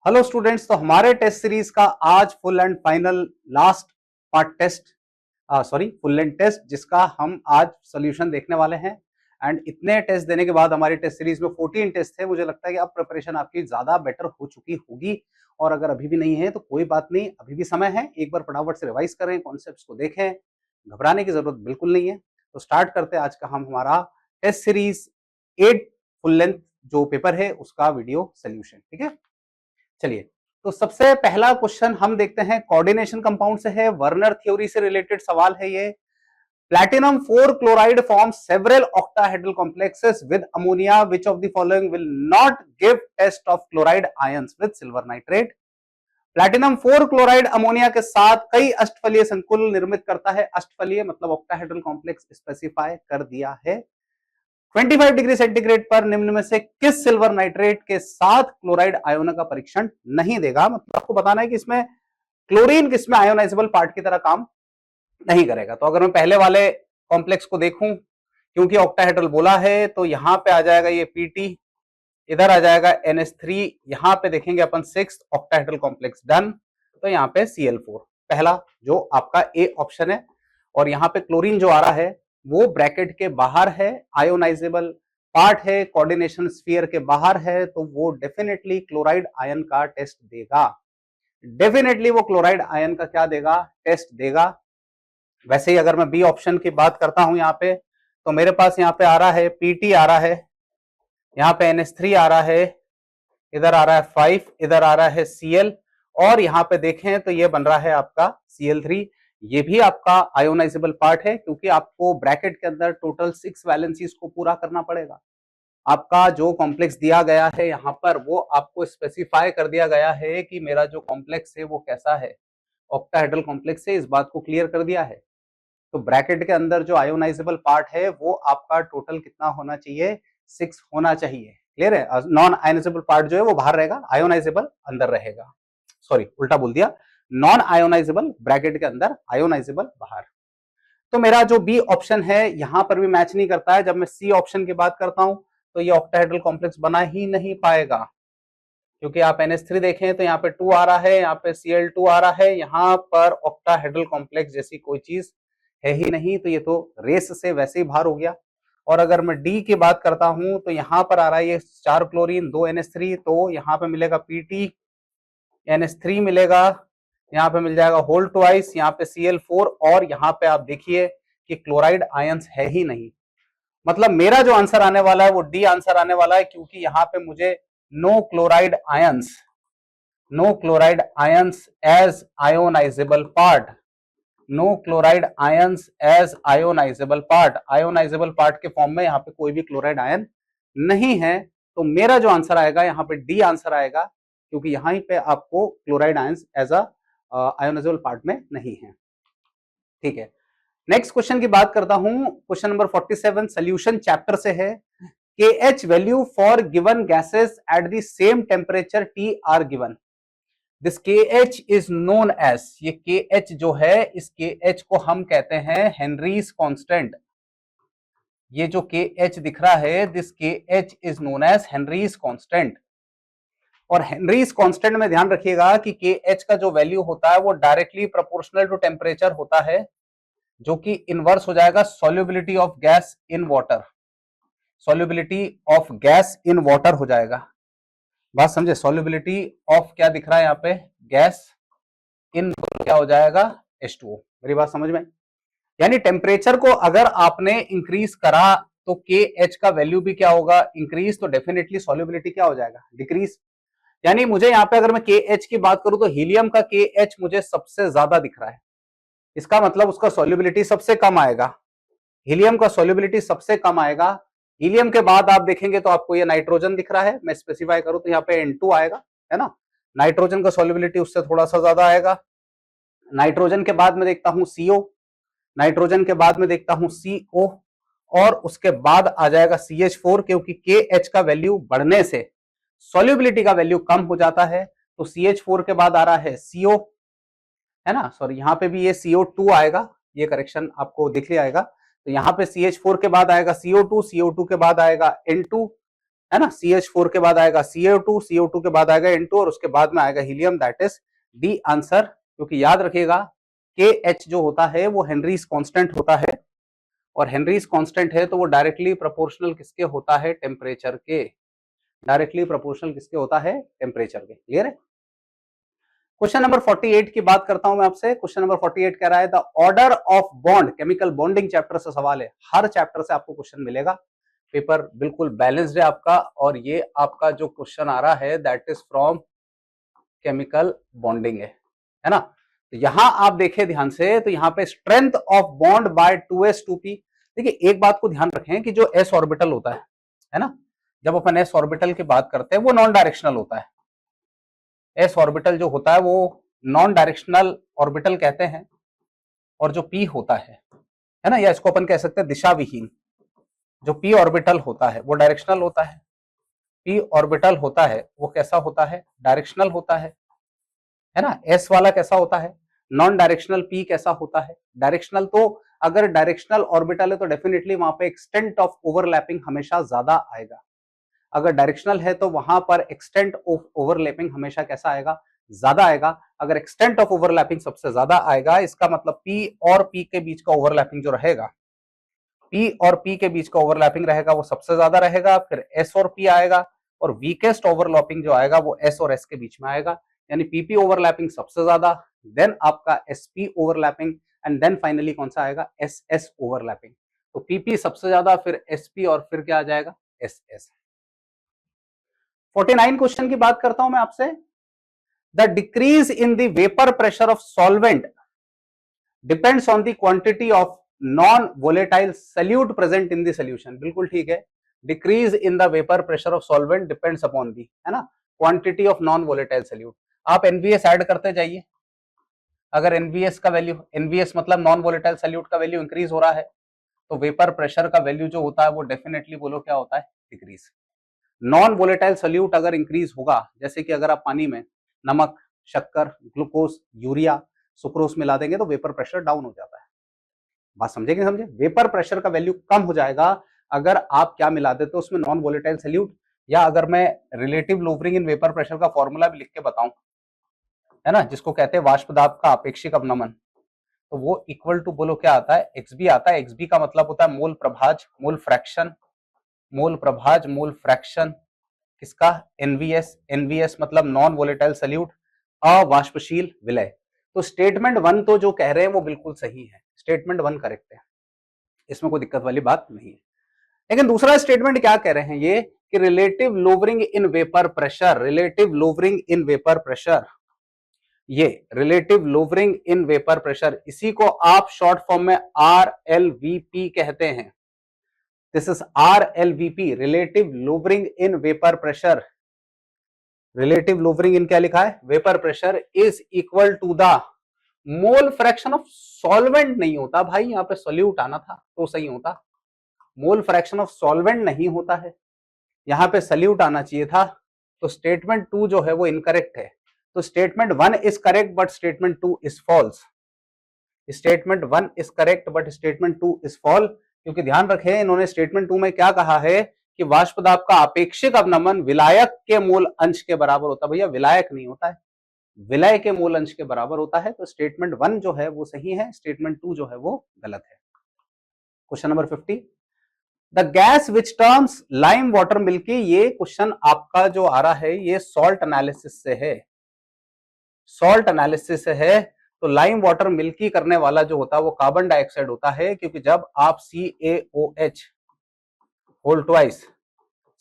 Hello students, तो हमारे test series का आज full and final last part test full length test जिसका हम आज सोल्यूशन देखने वाले हैं। एंड इतने टेस्ट देने के बाद हमारी टेस्ट सीरीज में 14 टेस्ट थे। मुझे लगता है कि अब प्रिपरेशन आपकी ज्यादा बेटर हो चुकी होगी। और अगर अभी भी नहीं है तो कोई बात नहीं, अभी भी समय है, एक बार फटाफट से रिवाइज करें, कॉन्सेप्ट्स को देखें, घबराने की जरूरत बिल्कुल नहीं है। तो स्टार्ट करते हैं आज का हम हमारा टेस्ट सीरीज 8 फुल लेंथ जो पेपर है उसका वीडियो सोल्यूशन। ठीक है, चलिए। तो सबसे पहला क्वेश्चन हम देखते हैं, कोऑर्डिनेशन कंपाउंड से है, वर्नर थ्योरी से रिलेटेड सवाल है ये। Platinum 4 chloride forms several octahedral complexes with ammonia, which of the following will not give test of chloride ions with silver nitrate. Platinum 4 chloride ammonia के साथ कई अष्टफलीय संकुल निर्मित करता है। अष्टफलीय मतलब ऑक्टाहेड्रल कॉम्प्लेक्स स्पेसिफाई कर दिया है। 25 डिग्री सेंटीग्रेड पर निम्न में से किस सिल्वर नाइट्रेट के साथ क्लोराइड आयोन का परीक्षण नहीं देगा। मतलब आपको बताना है कि इसमें क्लोरीन किसमें आयोनाइजेबल पार्ट की तरह काम नहीं करेगा। तो अगर मैं पहले वाले कॉम्प्लेक्स को देखूं, क्योंकि ऑक्टाहेड्रल बोला है, तो यहां पे आ जाएगा ये पीटी, इधर आ जाएगा NH3, यहां पे देखेंगे अपन 6 ऑक्टाहेड्रल कॉम्प्लेक्स डन, तो यहाँ पे Cl4 पहला जो आपका ए ऑप्शन है। और यहाँ पे क्लोरीन जो आ रहा है वो ब्रैकेट के बाहर है, आयोनाइजेबल पार्ट है, कोऑर्डिनेशन स्फीयर के बाहर है, तो वो डेफिनेटली क्लोराइड आयन का टेस्ट देगा। डेफिनेटली वो क्लोराइड आयन का क्या देगा, टेस्ट देगा। वैसे ही अगर मैं बी ऑप्शन की बात करता हूं यहाँ पे, तो मेरे पास यहाँ पे आ रहा है पीटी आ रहा है, यहाँ पे NH3 आ रहा है, इधर आ रहा है 5, इधर आ रहा है Cl, और यहाँ पे देखें तो ये बन रहा है आपका Cl3। ये भी आपका आयोनाइजेबल पार्ट है, क्योंकि आपको ब्रैकेट के अंदर टोटल 6 वैलेंसीज को पूरा करना पड़ेगा। आपका जो कॉम्प्लेक्स दिया गया है यहाँ पर, वो आपको स्पेसिफाई कर दिया गया है कि मेरा जो कॉम्प्लेक्स है वो कैसा है, ऑक्टाहेड्रल कॉम्प्लेक्स है, इस बात को क्लियर कर दिया है। तो ब्रैकेट के अंदर जो आयोनाइजेबल पार्ट है वो आपका टोटल कितना होना चाहिए, 6 होना चाहिए। क्लियर है। नॉन आयोनाइजेबल पार्ट जो है वो बाहर रहेगा, आयोनाइजेबल अंदर रहेगा। सॉरी, उल्टा बोल दिया, नॉन आयोनाइजेबल ब्रैकेट के अंदर, आयोनाइजेबल बाहर। तो मेरा जो बी ऑप्शन है यहां पर भी मैच नहीं करता है। जब मैं सी ऑप्शन की बात करता हूं तो ये ऑक्टाहेड्रल कॉम्प्लेक्स बना ही नहीं पाएगा, क्योंकि आप NH3 देखें तो यहाँ पे 2 आ रहा है, यहाँ पे Cl2 आ रहा है, यहाँ पर ऑक्टाहेड्रल कॉम्प्लेक्स जैसी कोई चीज है ही नहीं, तो ये तो रेस से वैसे ही बाहर हो गया। और अगर मैं डी की बात करता हूं तो यहाँ पर आ रहा है ये 4 क्लोरीन 2 NH3, तो यहाँ पे मिलेगा पीटी, NH3 मिलेगा, यहाँ पे मिल जाएगा होल ट्वाइस, यहाँ पे Cl4, और यहाँ पे आप देखिए कि क्लोराइड आयंस है ही नहीं। मतलब मेरा जो आंसर आने वाला है वो डी आंसर आने वाला है, क्योंकि यहाँ पे मुझे no chloride ions as ionizable part, no chloride ions as ionizable part, ionizable part के फॉर्म में यहाँ पे कोई भी क्लोराइड आयन नहीं है। तो मेरा जो आंसर आएगा यहाँ पे डी आंसर आएगा, क्योंकि यहाँ पे आपको chloride ions as ionizable part में नहीं है। ठीक है, नेक्स्ट क्वेश्चन की बात करता हूं। क्वेश्चन नंबर 47 सोल्यूशन चैप्टर से है। KH value for given gases at the same temperature T are given. This KH is known as, ये KH जो है, इस KH को हम कहते हैं हेनरीज कांस्टेंट। ये जो KH दिख रहा है, this KH is known as Henry's constant. और हेनरीज कांस्टेंट में ध्यान रखिएगा कि KH का जो वैल्यू होता है वो डायरेक्टली प्रोपोर्शनल टू टेम्परेचर होता है, जो कि इनवर्स हो जाएगा solubility of gas in water, solubility of gas in water हो जाएगा। बात समझे, सॉल्युबिलिटी ऑफ क्या दिख रहा है यहाँ पे, गैस इन क्या हो जाएगा, H2O। मेरी बात समझ में? यानी टेम्परेचर को अगर आपने इंक्रीज करा तो KH का वैल्यू भी क्या होगा, इंक्रीज, तो डेफिनेटली सॉल्युबिलिटी क्या हो जाएगा, डिक्रीज। यानी मुझे यहाँ पे अगर मैं KH की बात करूं तो हीलियम का KH मुझे सबसे ज्यादा दिख रहा है, इसका मतलब उसका सॉल्युबिलिटी सबसे कम आएगा, हीलियम का सॉल्युबिलिटी सबसे कम आएगा। हीलियम के बाद आप देखेंगे तो आपको ये नाइट्रोजन दिख रहा है, मैं स्पेसिफाई करूं तो यहाँ पे N2 आएगा, है ना। नाइट्रोजन का सॉल्युबिलिटी उससे थोड़ा सा ज्यादा आएगा। नाइट्रोजन के बाद में देखता हूं CO, नाइट्रोजन के बाद में देखता हूं CO, और उसके बाद आ जाएगा CH4, क्योंकि KH का वैल्यू बढ़ने से सॉल्युबिलिटी का वैल्यू कम हो जाता है। तो CH4 के बाद आ रहा है CO, है ना, सॉरी यहाँ पे भी ये CO2 आएगा, ये करेक्शन आपको दिख लिया आएगा। तो यहाँ पे CH4 के बाद आएगा CO2, CO2 के बाद आएगा N2, है ना। CH4 के बाद आएगा CO2, CO2 के बाद आएगा N2 और उसके बाद में आएगा helium, that is D answer. क्योंकि याद रखिएगा KH जो होता है वो हेनरीज कांस्टेंट होता है, और हेनरीज कांस्टेंट है तो वो डायरेक्टली प्रोपोर्शनल किसके होता है, टेम्परेचर के। डायरेक्टली प्रोपोर्शनल किसके होता है, टेम्परेचर के। क्लियर है। क्वेश्चन नंबर 48 की बात करता हूं मैं आपसे। क्वेश्चन नंबर 48 कह रहा है the order of bond, chemical bonding chapter से सवाल है। हर चैप्टर से आपको क्वेश्चन मिलेगा, पेपर बिल्कुल बैलेंस्ड है आपका, और ये आपका जो क्वेश्चन आ रहा है that is from chemical bonding है ना। तो यहां आप देखें ध्यान से, तो यहां पे strength of bond by 2s2p। देखिए एक बात को ध्यान रखें कि जो s ऑर्बिटल होता है ना, जब अपन s ऑर्बिटल की बात करते हैं वो नॉन डायरेक्शनल होता है। s ऑर्बिटल जो होता है वो नॉन डायरेक्शनल ऑर्बिटल कहते हैं, और जो p होता है ना, या इसको अपन कह सकते हैं दिशा विहीन। जो p ऑर्बिटल होता है वो डायरेक्शनल होता है, p ऑर्बिटल होता है वो कैसा होता है, डायरेक्शनल होता है ना। s वाला कैसा होता है, नॉन डायरेक्शनल। p कैसा होता है, डायरेक्शनल। तो अगर डायरेक्शनल ऑर्बिटल है तो डेफिनेटली वहां पे एक्सटेंट ऑफ ओवरलैपिंग हमेशा ज्यादा आएगा। अगर डायरेक्शनल है तो वहां पर एक्सटेंट ऑफ ओवरलैपिंग हमेशा कैसा आएगा, ज्यादा आएगा। अगर एक्सटेंट ऑफ ओवरलैपिंग सबसे ज्यादा आएगा, इसका मतलब P और P के बीच का ओवरलैपिंग जो रहेगा, P और P के बीच का ओवरलैपिंग रहेगा वो सबसे ज्यादा रहेगा। फिर S और P आएगा, और वीकेस्ट ओवरलैपिंग जो आएगा वो S और S के बीच में आएगा। यानी PP ओवरलैपिंग सबसे ज्यादा, देन आपका SP overlapping, and then finally कौन सा आएगा, SS ओवरलैपिंग। तो PP सबसे ज्यादा, फिर SP, और फिर क्या आ जाएगा, SS। 49 क्वेश्चन की बात करता हूं मैं आपसे। The decrease in the vapour pressure of solvent depends on the quantity of non volatile solute present in the solution. बिल्कुल ठीक है। Decrease in the vapour pressure of solvent depends upon the, है ना, quantity of non volatile solute. आप NVS add करते जाइए। अगर NVS का वैल्यू, एनवीएस मतलब नॉन वोलेटाइल सल्यूट का वैल्यू इंक्रीज हो रहा है, तो वेपर प्रेशर का वैल्यू जो होता है वो डेफिनेटली बोलो क्या होता है, डिक्रीज। नॉन वोलेटाइल सल्यूट अगर इंक्रीज होगा, जैसे कि अगर आप पानी में नमक, शक्कर, ग्लूकोज, यूरिया, सुक्रोज मिला देंगे तो वेपर प्रेशर डाउन हो जाता है। बात समझे कि समझे, वेपर प्रेशर का वैल्यू कम हो जाएगा अगर आप क्या मिला देते हो उसमें, नॉन वोलेटाइल सल्यूट। या अगर मैं relative lowering in vapour pressure का फॉर्मूला भी लिख के बताऊं, है ना, जिसको कहते हैं वाष्प दाब का आपेक्षिक अवनमन, तो वो इक्वल टू बोलो क्या आता है, XB आता है। XB का मतलब होता है मोल प्रभाज, मोल फ्रैक्शन, मोल प्रभाज, मोल फ्रैक्शन किसका, एनवीएस। एनवीएस मतलब नॉन वोलेटाइल सल्यूट, अवाष्पशील विलय। तो स्टेटमेंट 1 तो जो कह रहे हैं वो बिल्कुल सही है, स्टेटमेंट 1 करेक्ट है, इसमें कोई दिक्कत वाली बात नहीं है। लेकिन दूसरा स्टेटमेंट क्या कह रहे हैं ये, कि relative lowering in vapour pressure, relative lowering in vapour pressure, ये relative lowering in vapour pressure, इसी को आप शॉर्ट फॉर्म में RLVP कहते हैं। This is RLVP, relative lowering in vapour pressure. Relative lowering in क्या लिखा है, vapour pressure is equal to the mole fraction of solvent. नहीं होता भाई, यहां पे सोल्यूट आना था तो सही होता, मोल फ्रैक्शन ऑफ सॉल्वेंट नहीं होता है, यहां पे सल्यूट आना चाहिए था। तो स्टेटमेंट 2 जो है वो इनकरेक्ट है। तो statement 1 is correct but statement 2 is false. Statement 1 is correct but statement 2 is false, क्योंकि ध्यान रखें इन्होंने स्टेटमेंट 2 में क्या कहा है कि वाष्प दाब का आपेक्षिक अवनमन विलायक के मूल अंश के बराबर होता है। भैया विलायक नहीं होता है, विलय के मूल अंश के बराबर होता है। तो स्टेटमेंट 1 जो है वो सही है, स्टेटमेंट 2 जो है वो गलत है। Question number 50, the gas which terms lime water milky. ये क्वेश्चन आपका जो आ रहा है ये सॉल्ट एनालिसिस से है, सॉल्ट एनालिसिस से है। तो लाइम वाटर मिल्की करने वाला जो होता है वो कार्बन डाइऑक्साइड होता है, क्योंकि जब आप CaOH होल ट्वाइस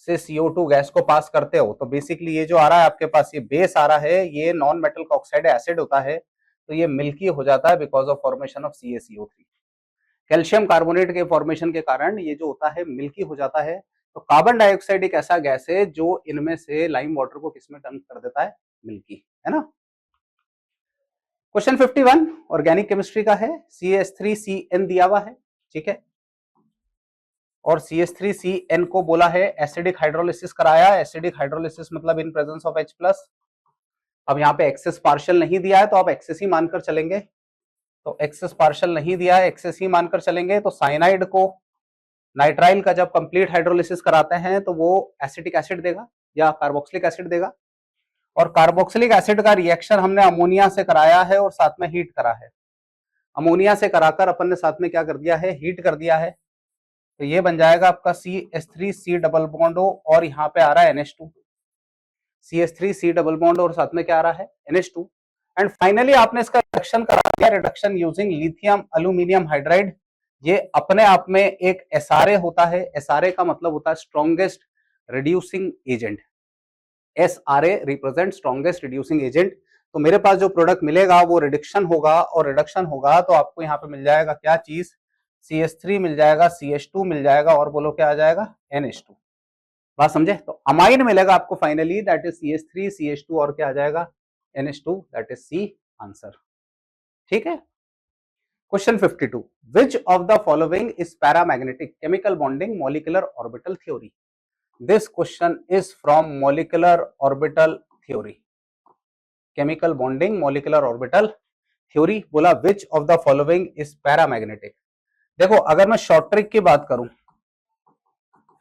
से CO2 गैस को पास करते हो तो बेसिकली ये जो आ रहा है आपके पास, ये बेस आ रहा है, ये नॉन मेटल का ऑक्साइड एसिड होता है, तो ये मिल्की हो जाता है because of formation of CaCO3। Calcium carbonate के फॉर्मेशन के कारण ये जो होता है मिल्की हो जाता है। तो कार्बन डाइऑक्साइड एक ऐसा गैस है जो इनमें से लाइम वाटर को किसमें टर्न कर देता है, मिल्की, है ना। क्वेश्चन 51 ऑर्गेनिक केमिस्ट्री का है। CH3CN दिया हुआ है, ठीक है, और CH3CN को बोला है एसिडिक हाइड्रोलिसिस कराया। एसिडिक हाइड्रोलिसिस मतलब इन प्रेजेंस ऑफ H+। अब यहाँ पे एक्सेस पार्शियल नहीं दिया है तो आप एक्सेस ही मानकर चलेंगे, तो एक्सेस पार्शियल नहीं दिया है, एक्सेस ही मानकर चलेंगे। तो साइनाइड को नाइट्राइल का जब कंप्लीट हाइड्रोलिसिस कराते हैं तो वो एसिटिक एसिड देगा या कार्बोक्सिलिक एसिड देगा, और कार्बोक्सिलिक एसिड का रिएक्शन हमने अमोनिया से कराया है और साथ में हीट करा है। अमोनिया से कराकर अपन ने साथ में क्या कर दिया है, हीट कर दिया है। तो ये बन जाएगा आपका CH3 C double bond O और यहाँ पे आ रहा है NH2, CH3 C double bond और साथ में क्या आ रहा है NH2। एंड फाइनली आपने इसका रिडक्शन करा दिया, reduction using lithium aluminium hydride. ये अपने आप में एक SRA होता है। SRA का मतलब होता है strongest reducing agent. SRA represent strongest reducing agent. तो मेरे पास जो प्रोडक्ट मिलेगा वो रिडक्शन होगा, और रिडक्शन होगा तो आपको यहाँ पे मिल जाएगा क्या चीज, CH3 मिल जाएगा, CH2 मिल जाएगा, और बोलो क्या आ जाएगा, NH2। बात समझे? तो अमाइन मिलेगा आपको finally, that is CH3 CH2 और क्या आ जाएगा, NH2, that is C answer. ठीक है। Question 52, which of the following is paramagnetic chemical bonding molecular orbital theory. This question is from molecular orbital theory, chemical bonding molecular orbital theory. बोला which of the following is paramagnetic. देखो अगर मैं short trick की बात करूं,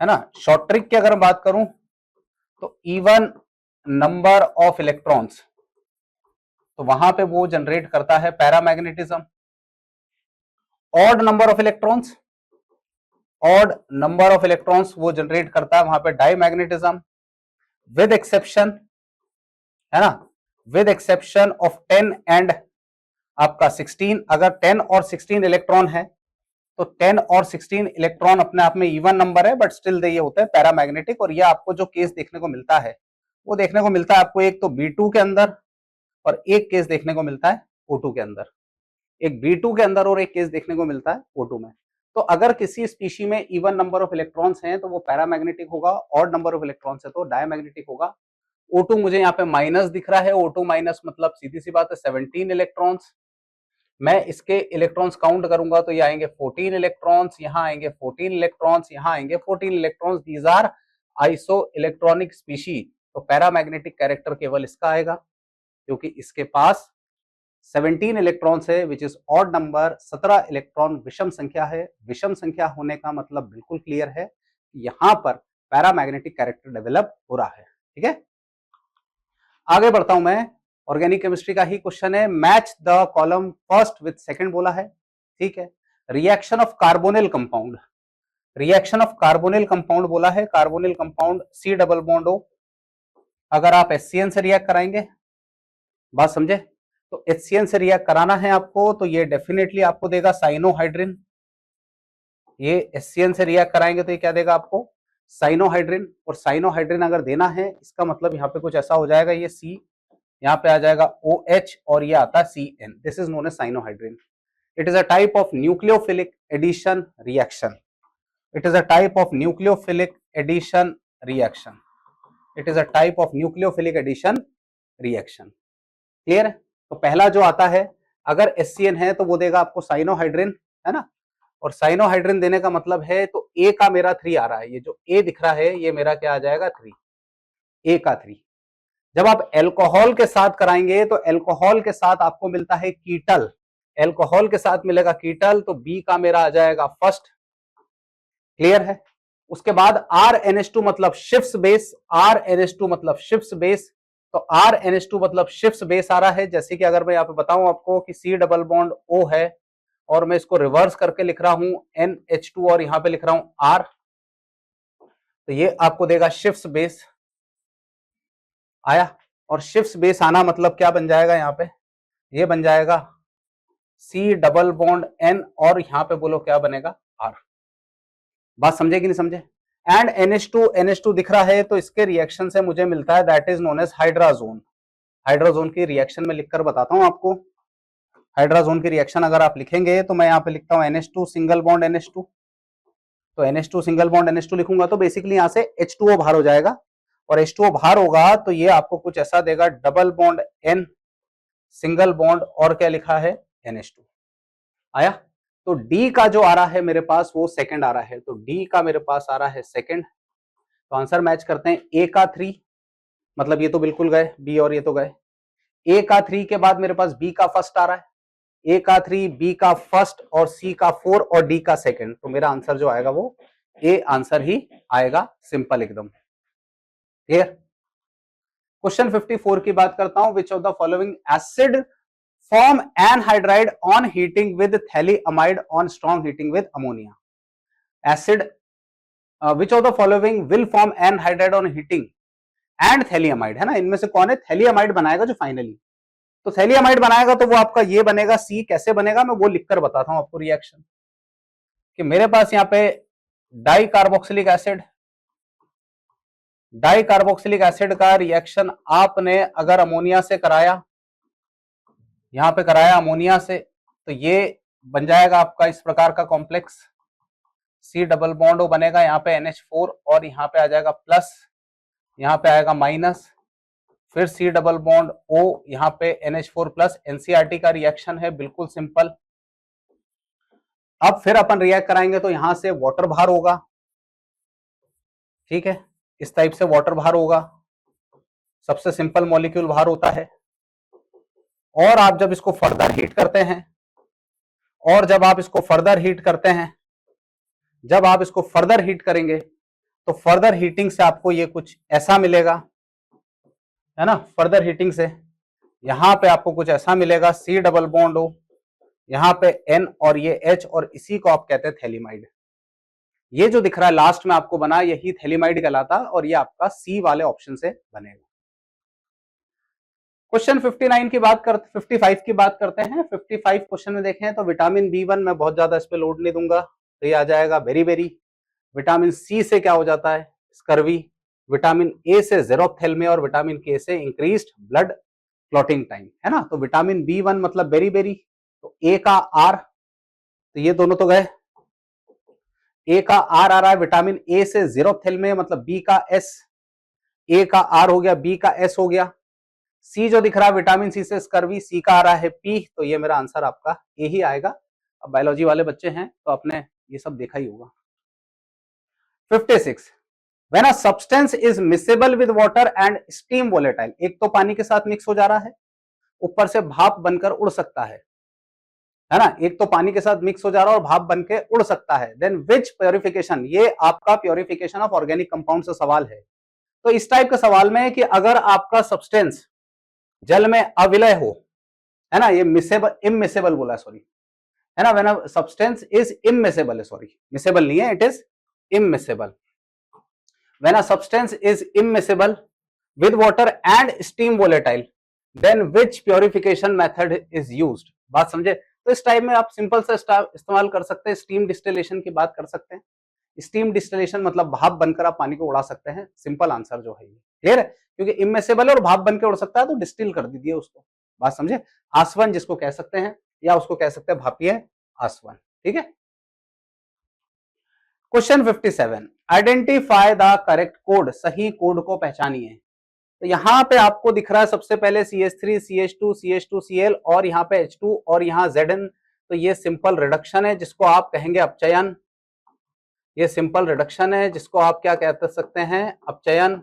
है ना, short trick की अगर बात करूं तो इवन नंबर ऑफ इलेक्ट्रॉन्स, तो वहां पे वो जनरेट करता है paramagnetism. Odd number of electrons, odd number of electrons वो जनरेट करता है वहां पे डायमैग्नेटिज्म, विद एक्सेप्शन, है ना, विद एक्सेप्शन ऑफ 10 एंड आपका 16। अगर 10 और 16 इलेक्ट्रॉन है तो 10 और 16 इलेक्ट्रॉन अपने आप में इवन नंबर है, बट स्टिल ये होता है पैरामैग्नेटिक। और ये आपको जो केस देखने को मिलता है वो देखने को मिलता है आपको एक तो B2 के अंदर, और एक केस देखने को मिलता है O2 के अंदर। एक B2 के अंदर और एक केस देखने को मिलता है O2 में। तो अगर किसी स्पीशी में इवन नंबर ऑफ इलेक्ट्रॉन्स हैं तो वो पैरामैग्नेटिक होगा, ऑड नंबर ऑफ इलेक्ट्रॉन्स है तो डायमैग्नेटिक होगा। O2 मुझे यहाँ पे माइनस दिख रहा है, O2 माइनस मतलब सीधी सी बात है 17 इलेक्ट्रॉन्स। मैं इसके इलेक्ट्रॉन्स काउंट करूंगा तो ये आएंगे 14 इलेक्ट्रॉन्स, यहाँ आएंगे 14 इलेक्ट्रॉन्स, यहाँ आएंगे 14 electrons. These are isoelectronic species. तो पैरामैग्नेटिक कैरेक्टर केवल इसका आएगा क्योंकि इसके पास 17 इलेक्ट्रॉन्स है, which is odd number. 17 electron विषम संख्या है। विषम संख्या होने का मतलब बिल्कुल क्लियर है, यहां पर पैरामैग्नेटिक कैरेक्टर डेवलप हो रहा है। ठीक है, आगे बढ़ता हूं मैं। ऑर्गेनिक केमिस्ट्री का ही क्वेश्चन है, match the column first with second बोला है। ठीक है, reaction of carbonyl compound, reaction of carbonyl compound बोला है। Carbonyl compound C double bond O, अगर आप HCN से रिएक्ट कराएंगे, बात समझे, तो HCN से रिएक्ट कराना है आपको तो ये डेफिनेटली आपको देगा साइनोहाइड्रिन। ये HCN से रिएक्ट कराएंगे तो ये क्या देगा आपको, साइनोहाइड्रिन। और साइनोहाइड्रिन अगर देना है इसका मतलब यहाँ पे कुछ ऐसा हो जाएगा, ये C यहाँ पे आ जाएगा OH और ये आता है CN। This is known as cyanohydrin. It is a type of nucleophilic addition reaction. It is a type of nucleophilic addition reaction. It is a type of nucleophilic addition reaction. Clear है? तो पहला जो आता है, अगर HCN है तो वो देगा आपको साइनोहाइड्रिन, है ना, और साइनोहाइड्रिन देने का मतलब है तो A का मेरा 3 आ रहा है। ये जो A दिख रहा है ये मेरा क्या आ जाएगा, 3, A का 3। जब आप एल्कोहल के साथ कराएंगे तो एल्कोहल के साथ आपको मिलता है कीटल, एल्कोहल के साथ मिलेगा कीटल, तो B का मेरा आ जाएगा फर्स्ट। क्लियर है? उसके बाद RNH2 मतलब शिफ्ट बेस, RNH2 मतलब शिफ्ट बेस, तो RNH2 मतलब शिफ्ट बेस आ रहा है। जैसे कि अगर मैं यहाँ पे बताऊं आपको कि C डबल बॉन्ड O है और मैं इसको रिवर्स करके लिख रहा हूं NH2 और यहाँ पे लिख रहा हूं R, तो ये आपको देगा शिफ्ट बेस आया। और शिफ्ट बेस आना मतलब क्या बन जाएगा, यहाँ पे ये बन जाएगा C डबल बॉन्ड N और यहाँ पे बोलो क्या बनेगा, R। बात समझे कि नहीं समझे? एंड NH2 दिख रहा है तो इसके रिएक्शन से मुझे मिलता है that is known as hydrazone. Hydrazone की रिएक्शन में लिखकर बताता हूं आपको। हाइड्राजोन की रिएक्शन अगर आप लिखेंगे तो मैं यहाँ पे लिखता हूं NH2 सिंगल बॉन्ड NH2, तो NH2 सिंगल बॉन्ड NH2 लिखूंगा तो बेसिकली यहाँ से H2O बाहर हो जाएगा, और H2O बाहर होगा तो ये आपको कुछ ऐसा देगा, double bond N single bond और क्या लिखा है, NH2 आया। तो D का जो आ रहा है मेरे पास वो सेकंड आ रहा है, तो D का मेरे पास आ रहा है सेकंड। तो आंसर मैच करते हैं, A का 3 मतलब ये तो बिल्कुल गए, B और ये तो गए। A का 3 के बाद मेरे पास B का फर्स्ट आ रहा है, A का 3, B का फर्स्ट और C का 4 और D का सेकंड। तो मेरा आंसर जो आएगा वो ए आंसर ही आएगा, सिंपल एकदम। क्लियर? क्वेश्चन 54 की बात करता हूं। Which of the following acid form anhydride on heating with phthalimide on strong heating with ammonia. Acid which of the following will form anhydride on heating and phthalimide, है ना, इनमें से कौन है थैलीअमाइड बनाएगा जो फाइनली, तो थैलीअमाइड बनाएगा तो वो आपका ये बनेगा सी। कैसे बनेगा मैं वो लिखकर बताता हूं आपको रिएक्शन, कि मेरे पास यहाँ पे di carboxylic acid, di carboxylic acid का रिएक्शन आपने अगर अमोनिया से कराया, यहां पे कराया अमोनिया से, तो ये बन जाएगा आपका इस प्रकार का कॉम्प्लेक्स, सी डबल बॉन्ड वो बनेगा यहाँ पे NH4 और यहाँ पे आ जाएगा प्लस, यहाँ पे आएगा माइनस, फिर सी डबल बॉन्ड O, यहाँ पे NH4 प्लस। एनसीईआरटी का रिएक्शन है, बिल्कुल सिंपल। अब फिर अपन रिएक्ट कराएंगे तो यहां से वाटर बाहर होगा, ठीक है, इस टाइप से वाटर बाहर होगा, सबसे सिंपल मॉलिक्यूल बाहर होता है। और आप जब इसको फर्दर हीट करते हैं, और जब आप इसको फर्दर हीट करते हैं, जब आप इसको फर्दर हीट करेंगे तो फर्दर हीटिंग से आपको ये कुछ ऐसा मिलेगा, है ना, फर्दर हीटिंग से यहां पे आपको कुछ ऐसा मिलेगा, सी डबल बॉन्ड हो, यहां पे N और ये H, और इसी को आप कहते हैं थैलीमाइड। ये जो दिख रहा है लास्ट में आपको बना, यही थैलीमाइड कहलाता, और ये आपका सी वाले ऑप्शन से बनेगा। क्वेश्चन 59 की बात कर 55 की बात करते हैं। 55 क्वेश्चन में देखें तो विटामिन B1 मैं बहुत ज्यादा इस पे लोड नहीं दूंगा, तो ये आ जाएगा बेरी बेरी। विटामिन सी से क्या हो जाता है, स्कर्वी। विटामिन ए से जेरोप्थेल्मिया, और विटामिन के से इंक्रीज्ड ब्लड क्लॉटिंग टाइम, है ना। तो विटामिन B1 मतलब बेरी बेरी, तो ए का आर, तो ये दोनों तो गए, ए का आर आ रहा है, विटामिन ए से जेरोप्थेल्मिया मतलब बी का एस, ए का आर हो गया, बी का एस हो गया। सी जो दिख रहा है विटामिन सी से स्कर्वी, सी का आ रहा है पी, तो ये मेरा आंसर आपका ए ही आएगा। अब बायोलॉजी वाले बच्चे हैं तो आपने ये सब देखा ही होगा। 56 when a substance is miscible with water and steam volatile, एक तो पानी के साथ मिक्स हो जा रहा है, ऊपर से भाप बनकर उड़ सकता है ना, एक तो पानी के साथ मिक्स हो जा रहा है और भाप बन के उड़ सकता है। देन विच प्योरिफिकेशन, ये आपका प्योरिफिकेशन ऑफ ऑर्गेनिक कंपाउंड से सवाल है। तो इस टाइप के सवाल में है कि अगर आपका सब्सटेंस जल में अविलय हो, है ना, ये मिसेबल इमिसेबल बोला, सॉरी, है ना, when a substance is immiscible, sorry miscible नहीं है, it is immiscible. When a substance is immiscible with water and steam volatile, then which purification method is used. बात समझे? तो इस टाइप में आप सिंपल से इस्तेमाल कर सकते हैं, स्टीम डिस्टिलेशन की बात कर सकते हैं। स्टीम डिस्टिलेशन मतलब भाप बनकर आप पानी को उड़ा सकते हैं, सिंपल आंसर जो है ये, क्लियर है, क्योंकि इमिसेबल और भाप बनकर उड़ सकता है तो डिस्टिल कर दीजिए उसको। बात समझे? आसवन जिसको कह सकते हैं, या उसको कह सकते हैं भापीय आसवन, ठीक है। Question 57 identify the correct code, सही कोड को पहचानिए। तो यहां पे आपको दिख रहा है सबसे पहले CH3 CH2 CH2Cl और यहाँ पे H2 और यहाँ Zn, तो ये सिंपल रिडक्शन है जिसको आप कहेंगे अपचयन। ये सिंपल रिडक्शन है जिसको आप क्या कह सकते हैं, अपचयन।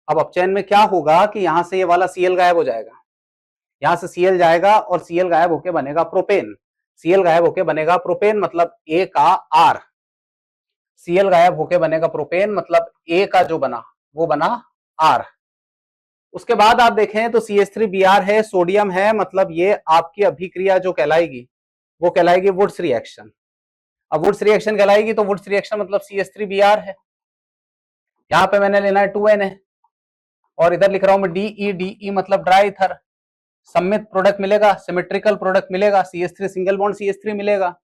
अब अपचयन में क्या होगा कि यहां से ये वाला Cl गायब हो जाएगा, यहां से Cl जाएगा और Cl गायब होके बनेगा प्रोपेन, Cl गायब होके बनेगा प्रोपेन मतलब A का R, Cl गायब होके बनेगा प्रोपेन मतलब A का जो बना वो बना R। उसके बाद आप देखें तो CH3Br है, सोडियम है, मतलब ये आपकी अभिक्रिया जो कहलाएगी वो कहलाएगी वुड्स रिएक्शन। अब वुड्स रिएक्शन कहलाएगी तो वुड्स रिएक्शन मतलब CH3Br है, यहां पे मैंने लेना है 2Na, और इधर लिख रहा हूं मैं DE मतलब ड्राई ईथर। सम्मित प्रोडक्ट मिलेगा, सिमेट्रिकल प्रोडक्ट मिलेगा, CH3 सिंगल बॉन्ड CH3 मिलेगा,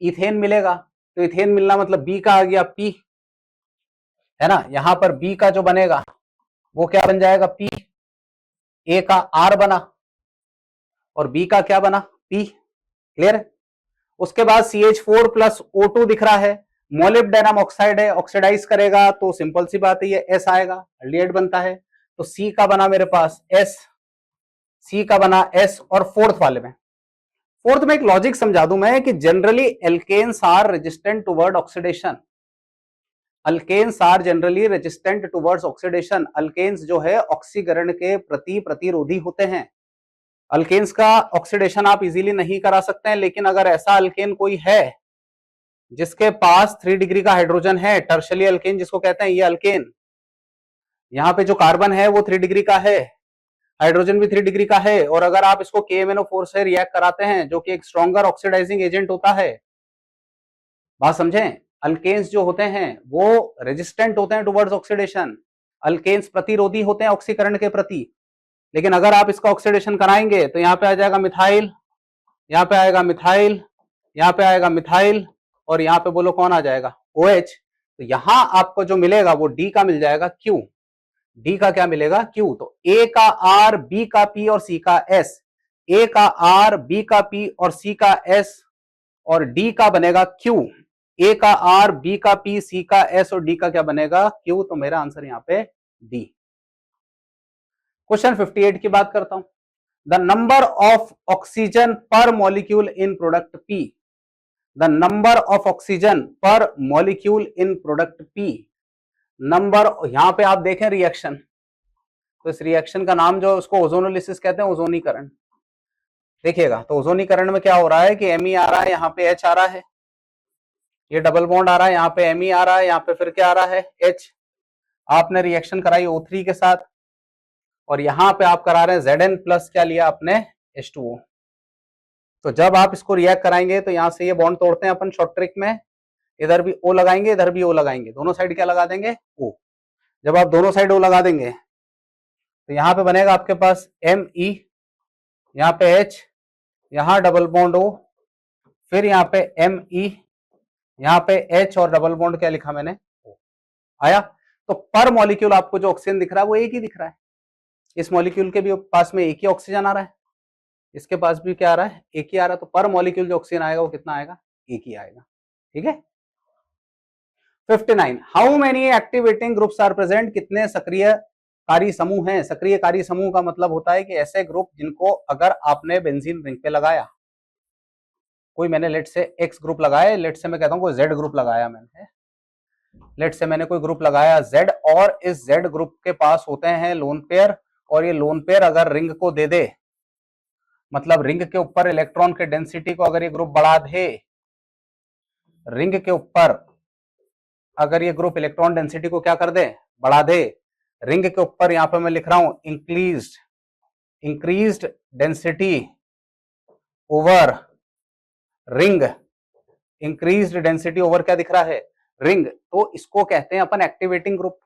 इथेन मिलेगा, तो इथेन मिलना मतलब B का आ गया P, है ना। यहां पर B का जो बनेगा वो क्या बन जाएगा P, A का R बना और B का क्या बना P, क्लियर। उसके बाद CH4 प्लस O2 दिख रहा है, मोलिब्डेनम ऑक्साइड है, ऑक्सीडाइज करेगा तो सिंपल सी बात है ये S आएगा, एल्डिहाइड बनता है, तो C का बना मेरे पास S, C का बना S। और फोर्थ वाले में, फोर्थ में एक लॉजिक समझा दूं मैं कि generally alkanes are resistant toward oxidation, alkanes are generally resistant towards oxidation. Alkanes जो है ऑक्सीकरण के प्रति प्रतिरोधी होते हैं। अल्केन्स का ऑक्सीडेशन आप इजीली नहीं करा सकते हैं, लेकिन अगर ऐसा अल्केन कोई है जिसके पास 3 डिग्री का हाइड्रोजन है, टर्शरी अल्केन जिसको कहते हैं, ये अल्केन, यहाँ पे जो कार्बन है वो 3 डिग्री का है, हाइड्रोजन भी 3 डिग्री का है, और अगर आप इसको KMnO4 से रिएक्ट कराते हैं जो कि एक स्ट्रॉन्गर ऑक्सीडाइजिंग एजेंट होता है, बात समझें, अल्केन्स जो होते हैं वो रेजिस्टेंट होते हैं टुवर्ड्स ऑक्सीडेशन, अल्केन्स प्रतिरोधी होते हैं ऑक्सीकरण के प्रति, लेकिन अगर आप इसका ऑक्सीडेशन कराएंगे तो यहाँ पे आ जाएगा मिथाइल, यहाँ पे आएगा मिथाइल, यहाँ पे आएगा मिथाइल, और यहाँ पे बोलो कौन आ जाएगा, OH। तो यहां आपको जो मिलेगा वो D का मिल जाएगा, Q, D का क्या मिलेगा, Q। तो A का R, B का P और C का S, A का R, B का P और C का S और D का बनेगा Q, A का R, B का P, C का S और D का क्या बनेगा, Q। तो मेरा आंसर यहाँ पे D। क्वेश्चन 58 की बात करता हूं, the number of oxygen per molecule in product P, the number of oxygen per molecule in product P, number, यहां पे आप देखें रिएक्शन, तो इस रिएक्शन का नाम जो उसको ओजोनोलिसिस कहते हैं, ओजोनीकरण। देखिएगा तो ओजोनीकरण में क्या हो रहा है कि Me आ रहा है, यहाँ पे H आ रहा है, ये डबल बॉन्ड आ रहा है, यहाँ पे Me आ रहा है, यहाँ पे फिर क्या आ रहा है, H। आपने रिएक्शन कराई O3 के साथ और यहाँ पे आप करा रहे हैं Zn प्लस क्या लिया आपने, H2O। तो जब आप इसको रिएक्ट कराएंगे तो यहाँ से ये बॉन्ड तोड़ते हैं अपन शॉर्ट ट्रिक में, इधर भी O लगाएंगे, इधर भी O लगाएंगे, दोनों साइड क्या लगा देंगे, O। जब आप दोनों साइड O लगा देंगे तो यहाँ पे बनेगा आपके पास Me, यहाँ पे H, यहाँ डबल बॉन्ड O, फिर यहाँ पे Me, यहाँ पे H और डबल बॉन्ड क्या लिखा मैंने, O। आया। तो पर मॉलिक्यूल आपको जो ऑक्सीजन दिख रहा है वो एक ही दिख रहा है, इस मॉलिक्यूल के भी पास में एक ही ऑक्सीजन आ रहा है, इसके पास भी क्या आ रहा है, एक ही आ रहा है, तो पर मॉलिक्यूल जो ऑक्सीजन आएगा वो कितना आएगा, एक ही आएगा। ठीक है। 59, how many activating groups are present, कितने सक्रिय कारी समूह हैं। सक्रिय कारी समूह का मतलब होता है कि ऐसे ग्रुप जिनको अगर आपने बेंजीन रिंग पे लगाया, कोई मैंने लेट से X ग्रुप लगाया, लेट से मैं कहता हूं कोई Z ग्रुप लगाया मैंने, लेट से मैंने कोई ग्रुप लगाया Z, और इस Z ग्रुप के पास होते हैं लोन पेयर, और ये लोन पेयर अगर रिंग को दे दे, मतलब रिंग के ऊपर इलेक्ट्रॉन के डेंसिटी को अगर ये ग्रुप बढ़ा दे, रिंग के ऊपर अगर ये ग्रुप इलेक्ट्रॉन डेंसिटी को क्या कर दे, बढ़ा दे, रिंग के ऊपर यहां पर मैं लिख रहा हूं increased density over ring, increased density over क्या दिख रहा है, रिंग, तो इसको कहते हैं अपन एक्टिवेटिंग ग्रुप।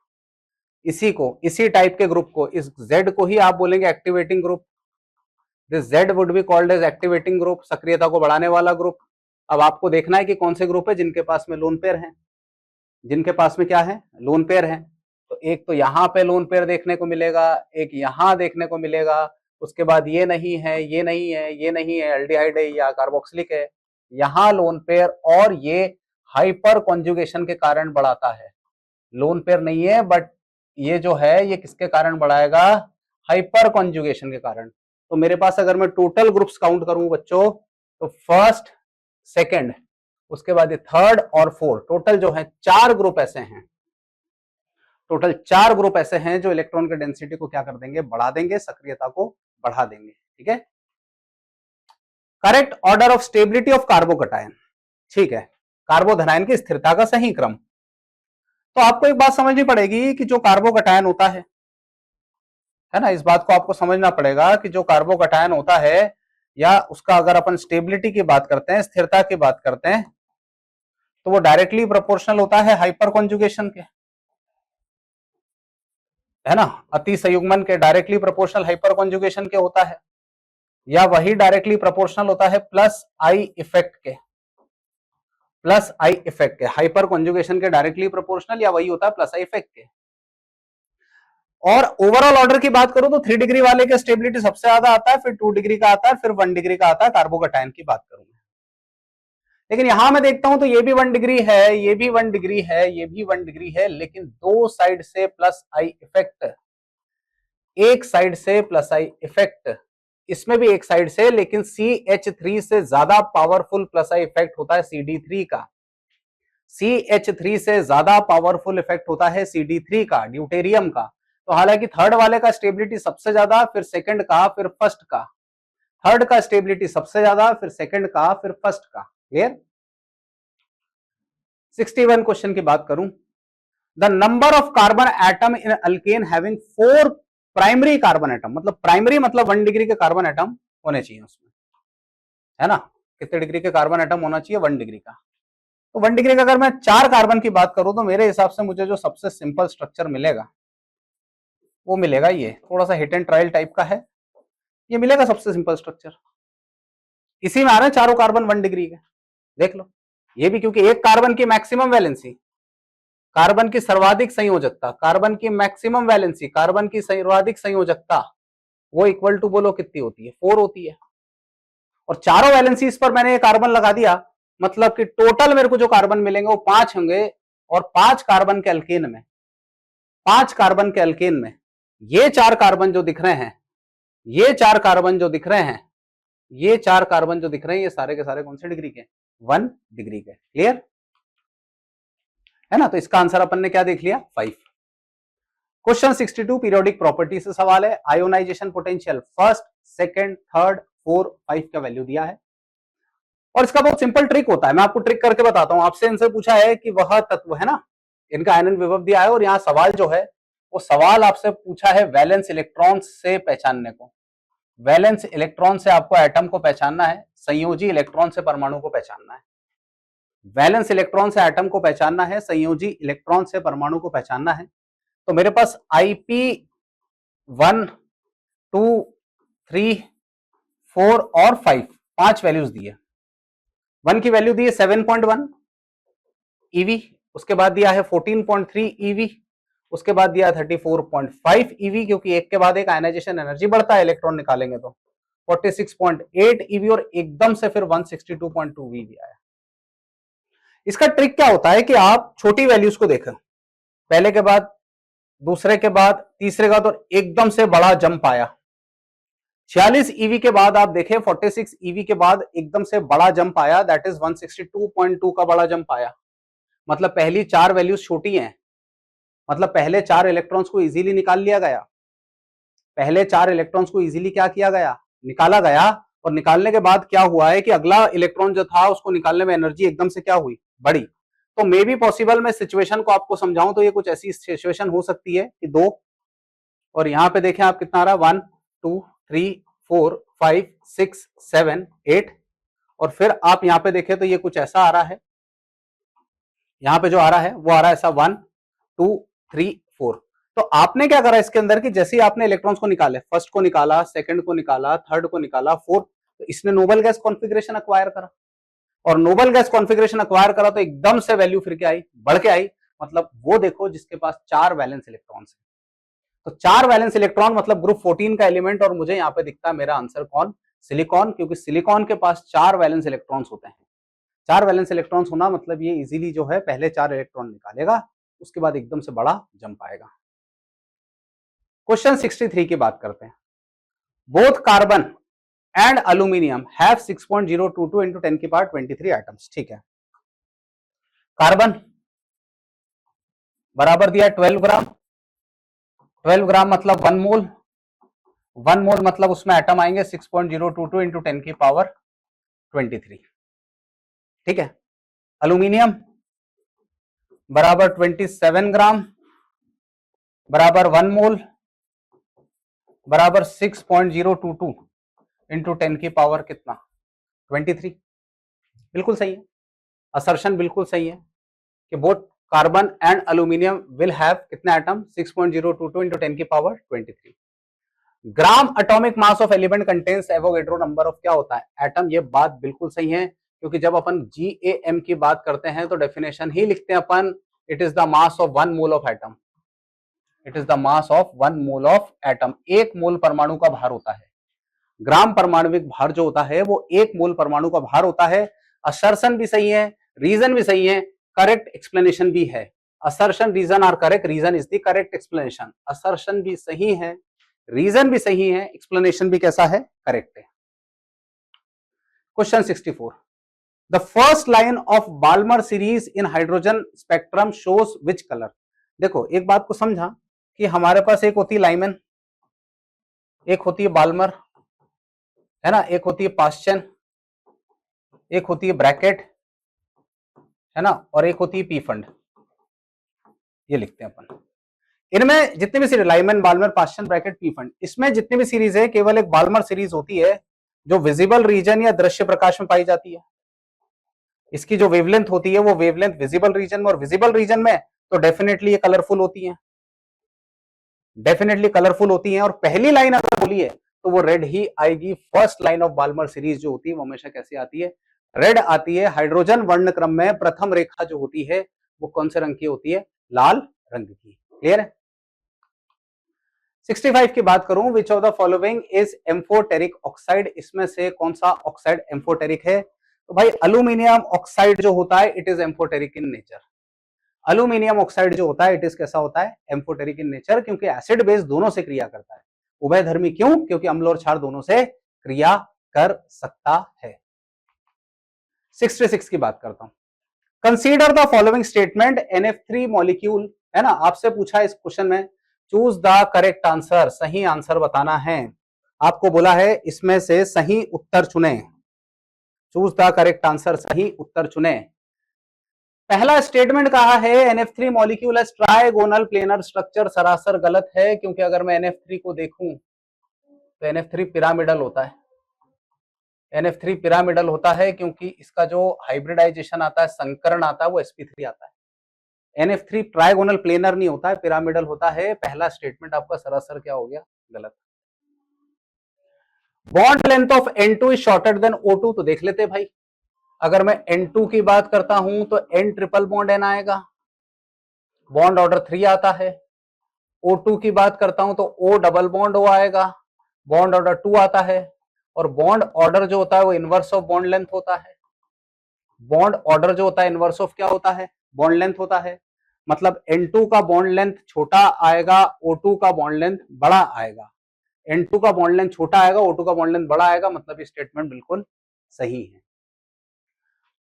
इसी को, इसी टाइप के ग्रुप को, इस Z को ही आप बोलेंगे activating group. This Z would be called as activating group, सक्रियता को बढ़ाने वाला ग्रुप। अब आपको देखना है कि कौन से ग्रुप है जिनके पास में लोन पेयर है, जिनके पास में क्या है, लोन पेयर है। तो एक तो यहाँ पे लोन पेयर देखने को मिलेगा, एक यहाँ देखने को मिलेगा, उसके बाद ये नहीं है, ये नहीं है, ये नहीं है, एल्डिहाइड है या कार्बोक्सिलिक है, यहाँ लोन पेयर, और ये हाइपर कॉन्जुगेशन के कारण बढ़ाता है, लोन पेयर नहीं है बट ये जो है ये किसके कारण बढ़ाएगा, हाइपर कॉन्जुगेशन के कारण। तो मेरे पास अगर मैं टोटल ग्रुप्स काउंट करूं बच्चों, तो फर्स्ट, सेकंड, उसके बाद ये थर्ड और फोर्थ, टोटल जो है 4 ग्रुप ऐसे हैं, टोटल 4 ग्रुप ऐसे हैं जो इलेक्ट्रॉन के डेंसिटी को क्या कर देंगे, बढ़ा देंगे, सक्रियता को बढ़ा देंगे। ठीक है। Correct order of stability of carbocation, ठीक है, कार्बोधनायन की स्थिरता का सही क्रम। तो आपको एक बात समझनी पड़ेगी कि जो कार्बोकटायन होता है ना, इस बात को आपको समझना पड़ेगा कि जो कार्बोकटायन होता है, या उसका अगर अपन स्टेबिलिटी की बात करते हैं, स्थिरता की बात करते हैं, तो वो डायरेक्टली प्रोपोर्शनल होता है हाइपर कॉन्जुगेशन के, है ना, अति संयुग्मन के डायरेक्टली प्रोपोर्शनल हाइपर कॉन्जुगेशन के होता है, या वही डायरेक्टली प्रोपोर्शनल होता है प्लस आई इफेक्ट के, प्लस आई इफेक्ट के, हाइपर कॉन्जुगेशन के डायरेक्टली प्रोपोर्शनल या वही होता है प्लस आई इफेक्ट के। और ओवरऑल ऑर्डर की बात करूं तो 3 डिग्री वाले के स्टेबिलिटी सबसे ज्यादा आता है, फिर 2 डिग्री का आता है, फिर 1 डिग्री का आता है, कार्बोकटायन की बात करूंगा। लेकिन यहां मैं देखता हूं तो ये भी 1 डिग्री है, ये भी 1 डिग्री है, ये भी 1 डिग्री है, लेकिन दो साइड से प्लस आई इफेक्ट, एक साइड से प्लस आई इफेक्ट, इसमें भी एक साइड से, लेकिन CH3 से ज्यादा पावरफुल प्लस आई इफेक्ट होता है CD3 का, CH3 से ज्यादा पावरफुल इफेक्ट होता है CD3 का, ड्यूटेरियम का। तो हालांकि थर्ड वाले का स्टेबिलिटी सबसे ज्यादा, फिर सेकंड का, फिर फर्स्ट का, थर्ड का स्टेबिलिटी सबसे ज्यादा, फिर सेकंड का, फिर फर्स्ट का। क्लियर। 61 क्वेश्चन की बात करूं, the number of carbon atom in alkane having 4 primary carbon atom, मतलब प्राइमरी मतलब 1 डिग्री के कार्बन एटम होने चाहिए उसमें, है ना। कितने डिग्री के कार्बन एटम होना चाहिए? 1 डिग्री का। तो 1 डिग्री का अगर मैं 4 कार्बन की बात करूं तो मेरे हिसाब से मुझे जो सबसे सिंपल स्ट्रक्चर मिलेगा वो मिलेगा ये, थोड़ा सा हिट एंड ट्रायल टाइप का है, ये मिलेगा सबसे सिंपल स्ट्रक्चर। इसी में आ रहे हैं चारों कार्बन 1 डिग्री के, देख लो। ये भी क्योंकि एक कार्बन की मैक्सिमम वैलेंसी, कार्बन की सर्वाधिक संयोजकता, कार्बन की मैक्सिमम वैलेंसी, कार्बन की सर्वाधिक संयोजकता, वो इक्वल टू बोलो कितनी होती है? 4 होती है। और चारों वैलेंसी इस पर मैंने कार्बन लगा दिया, मतलब कि टोटल मेरे को जो कार्बन मिलेंगे वो 5 होंगे। और 5 कार्बन के अल्केन में, 5 कार्बन के अल्केन में ये 4 कार्बन जो दिख रहे हैं, ये 4 कार्बन जो दिख रहे हैं, ये 4 कार्बन जो दिख रहे हैं, ये सारे के सारे कौन से डिग्री के? 1 डिग्री के। क्लियर है ना। तो इसका आंसर अपन ने क्या देख लिया? 5। क्वेश्चन 62 पीरियोडिक प्रॉपर्टी से सवाल है। Ionization potential first, second, third, 4, 5 का वैल्यू दिया है और इसका बहुत सिंपल ट्रिक होता है, मैं आपको ट्रिक करके बताता हूं। आपसे इनसे पूछा है कि वह तत्व है ना, इनका आयनन विभव दिया है और यहाँ सवाल जो है वो सवाल आपसे पूछा है वैलेंस इलेक्ट्रॉन से पहचानने को। वैलेंस इलेक्ट्रॉन से आपको एटम को पहचानना है, संयोजी इलेक्ट्रॉन से परमाणु को पहचानना है। वैलेंस इलेक्ट्रॉन से एटम को पहचानना है, संयोजी इलेक्ट्रॉन से परमाणु को पहचानना है। तो मेरे पास IP1, 2, 3, 4 और 5, 5 वैल्यूज दिए। 1 की वैल्यू दी है 7.1 EV, उसके बाद दिया है 14.3 EV, उसके बाद दिया 34.5 EV, क्योंकि एक के बाद एक आयनाइजेशन एनर्जी बढ़ता है इलेक्ट्रॉन निकालेंगे तो 46.8 EV और एकदम से फिर 162.2 EV आया। इसका ट्रिक क्या होता है कि आप छोटी वैल्यूज को देखें, पहले के बाद, दूसरे के बाद, तीसरे का, तो एकदम से बड़ा जंप आया। 46 EV के बाद आप देखें 46 EV के बाद एकदम से बड़ा जंप आया, दैट इज 162.2 का बड़ा जंप आया। मतलब पहली 4 वैल्यूज छोटी हैं, मतलब पहले 4 इलेक्ट्रॉन्स को इजीली निकाल लिया गया, पहले 4 इलेक्ट्रॉन्स को इजीली क्या किया गया? निकाला गया। और निकालने के बाद क्या हुआ है कि अगला इलेक्ट्रॉन जो था उसको निकालने में एनर्जी एकदम से क्या हुई? बढ़ी। तो मे बी पॉसिबल मैं सिचुएशन को आपको समझाऊं तो ये कुछ ऐसी सिचुएशन हो सकती है कि 2, और यहां पे देखें आप कितना आ रहा है 1, 2, 3, 4, 5, 6, 7, 8, और फिर आप यहां पे देखें तो ये कुछ ऐसा आ रहा है, यहां पे जो आ रहा है वो आ रहा है ऐसा 1, 2, 3, 4। तो आपने क्या करा इसके अंदर कि जैसे ही आपने इलेक्ट्रॉन्स को निकाले, फर्स्ट को निकाला, सेकंड को निकाला, थर्ड को निकाला, फोर्थ, तो इसने नोबल गैस कॉन्फ़िगरेशन अक्वायर करा, और नोबल गैस कॉन्फ़िगरेशन अक्वायर करा तो एकदम से वैल्यू फिर क्या आई? बढ़ के आई। मतलब वो देखो जिसके पास 4 वैलेंस इलेक्ट्रॉन्स है, तो 4 वैलेंस इलेक्ट्रॉन मतलब ग्रुप 14 का एलिमेंट, और मुझे यहाँ पे दिखता है मेरा आंसर कौन? सिलिकॉन, क्योंकि सिलिकॉन के पास 4 वैलेंस इलेक्ट्रॉन्स होते हैं। 4 वैलेंस इलेक्ट्रॉन्स होना मतलब ये इजीली जो है पहले 4 इलेक्ट्रॉन निकालेगा, उसके बाद एकदम से बड़ा जंप आएगा। क्वेश्चन 63 की बात करते हैं। Both carbon and aluminium have 6.022 into 10 की पावर 23 एटम्स। ठीक है, कार्बन बराबर दिया 12 ग्राम, 12 ग्राम मतलब 1 मोल, 1 मोल मतलब उसमें एटम आएंगे 6.022 into 10 की पावर 23। ठीक है, अल्यूमिनियम बराबर 27 ग्राम बराबर 1 मोल बराबर 6.022 इंटू 10 की पावर कितना? 23। बिल्कुल सही है, असर्शन बिल्कुल सही है कि both carbon and aluminium will have कितने एटम? 6.022 इंटू 10 की power 23। Gram atomic mass of element contains Avogadro number of क्या होता है? एटम। ये बात बिल्कुल सही है, क्योंकि जब अपन GAM की बात करते हैं तो डेफिनेशन ही लिखते हैं अपन, it is the mass of 1 mole of atom, it is the mass of 1 mole of atom. 1 mole परमाणु का भार होता है। ग्राम परमाणुविक भार जो होता है वो 1 मोल परमाणु का भार होता है। असर्शन भी सही है, रीजन भी सही है, करेक्ट एक्सप्लेनेशन भी है। Assertion, reason are correct, reason is the correct explanation. Assertion भी सही है, रीजन भी सही है, एक्सप्लेनेशन भी कैसा है? करेक्ट है। Question 64, the first line of Balmer series in hydrogen spectrum shows which colour? देखो एक बात को समझा कि हमारे पास एक होती है लाइमन, एक होती है बाल्मर, है ना, एक होती है पास्चन, एक होती है ब्रैकेट, है ना, और एक होती है पी फंड, ये लिखते हैं अपन। इनमें जितने भी series, Lyman, Balmer, Paschen, Brackett, Pfund, इसमें जितनी भी सीरीज है केवल एक बाल्मर सीरीज होती है जो विजिबल रीजन या दृश्य प्रकाश में पाई जाती है। इसकी जो वेवलेंथ होती है वो वेवलेंथ विजिबल रीजन में, और विजिबल रीजन में तो डेफिनेटली ये कलरफुल होती है, डेफिनेटली कलरफुल होती हैं। और पहली लाइन अगर बोली है तो वो रेड ही आएगी। First line of Balmer series जो होती है वो हमेशा कैसी आती है, रेड आती है। हाइड्रोजन वर्ण क्रम में प्रथम रेखा जो होती है वो कौन से रंग की होती है, लाल रंग की। क्लियर है। 65 की बात करूं, विच of the following is amphoteric oxide, इसमें से कौन सा ऑक्साइड एम्फोटेरिक है। तो भाई अल्यूमिनियम ऑक्साइड जो होता है it is amphoteric in nature. Aluminium oxide जो होता है इट इज कैसा होता है, एम्फोटेरिक इन नेचर, क्योंकि एसिड बेस दोनों से क्रिया करता है। उभयधर्मी क्यों, क्योंकि अम्ल और क्षार दोनों से क्रिया कर सकता है। 66 की बात करता हूं, consider the following statement, NF3 molecule, है ना, आपसे पूछा इस क्वेश्चन में, चूज द करेक्ट आंसर, सही आंसर बताना है। आपको बोला है इसमें से सही उत्तर चुने, चूज द करेक्ट आंसर, सही उत्तर चुने। पहला स्टेटमेंट कहा है NF3 मॉलिक्यूल है ट्राइगोनल प्लेनर स्ट्रक्चर, सरासर गलत है, क्योंकि अगर मैं NF3 को देखूं तो NF3 पिरामिडल होता है। NF3 पिरामिडल होता है क्योंकि इसका जो हाइब्रिडाइजेशन आता है, संकरण आता है, वो sp3 आता है। NF3 ट्राइगोनल प्लेनर नहीं होता है, पिरामिडल होता है। पहला स्टेटमेंट आपका सरासर क्या हो गया, गलत। Bond length of N2 is shorter than O2, तो देख लेते भाई। अगर मैं N2 की बात करता हूं तो N ट्रिपल बॉन्ड N आएगा, बॉन्ड ऑर्डर 3 आता है। O2 की बात करता हूं तो O डबल बॉन्ड O आएगा, बॉन्ड ऑर्डर 2 आता है। और बॉन्ड ऑर्डर जो होता है वो इनवर्स ऑफ बॉन्ड लेंथ होता है। बॉन्ड ऑर्डर जो होता है इनवर्स ऑफ क्या होता है, बॉन्ड लेंथ होता है। मतलब N2 का बॉन्ड लेंथ छोटा आएगा, O2 का बॉन्ड लेंथ बड़ा आएगा। N2 का बॉन्ड लेंथ छोटा आएगा, O2 का बॉन्ड लेंथ बड़ा आएगा, मतलब ये स्टेटमेंट बिल्कुल सही है।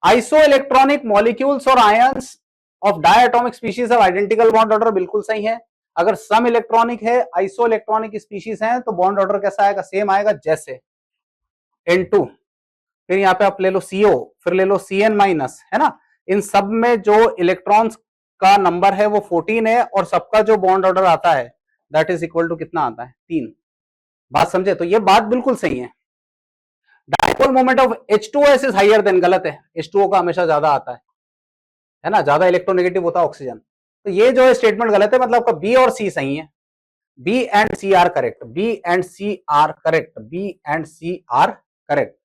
आइसो इलेक्ट्रॉनिक मॉलिक्यूल्स और ions of diatomic species of identical bond order, बिल्कुल सही है। अगर सम इलेक्ट्रॉनिक है, आइसो इलेक्ट्रॉनिक स्पीशीज हैं, तो बॉन्ड ऑर्डर कैसा आएगा, सेम आएगा, जैसे N2, फिर यहाँ पे आप ले लो CO, फिर ले लो Cn माइनस, है ना। इन सब में जो इलेक्ट्रॉन्स का नंबर है वो 14 है, और सबका जो बॉन्ड ऑर्डर आता है दैट इज इक्वल टू कितना आता है, 3। बात समझे, तो ये बात बिल्कुल सही है। Dipole moment of H2S is higher than, गलत है। H2O का हमेशा ज्यादा आता है ना, ज्यादा इलेक्ट्रोनेगेटिव होता है ऑक्सीजन। तो ये जो है स्टेटमेंट गलत है, मतलब आपका बी और सी सही है। B and C are correct, B and C are correct, B and C are correct.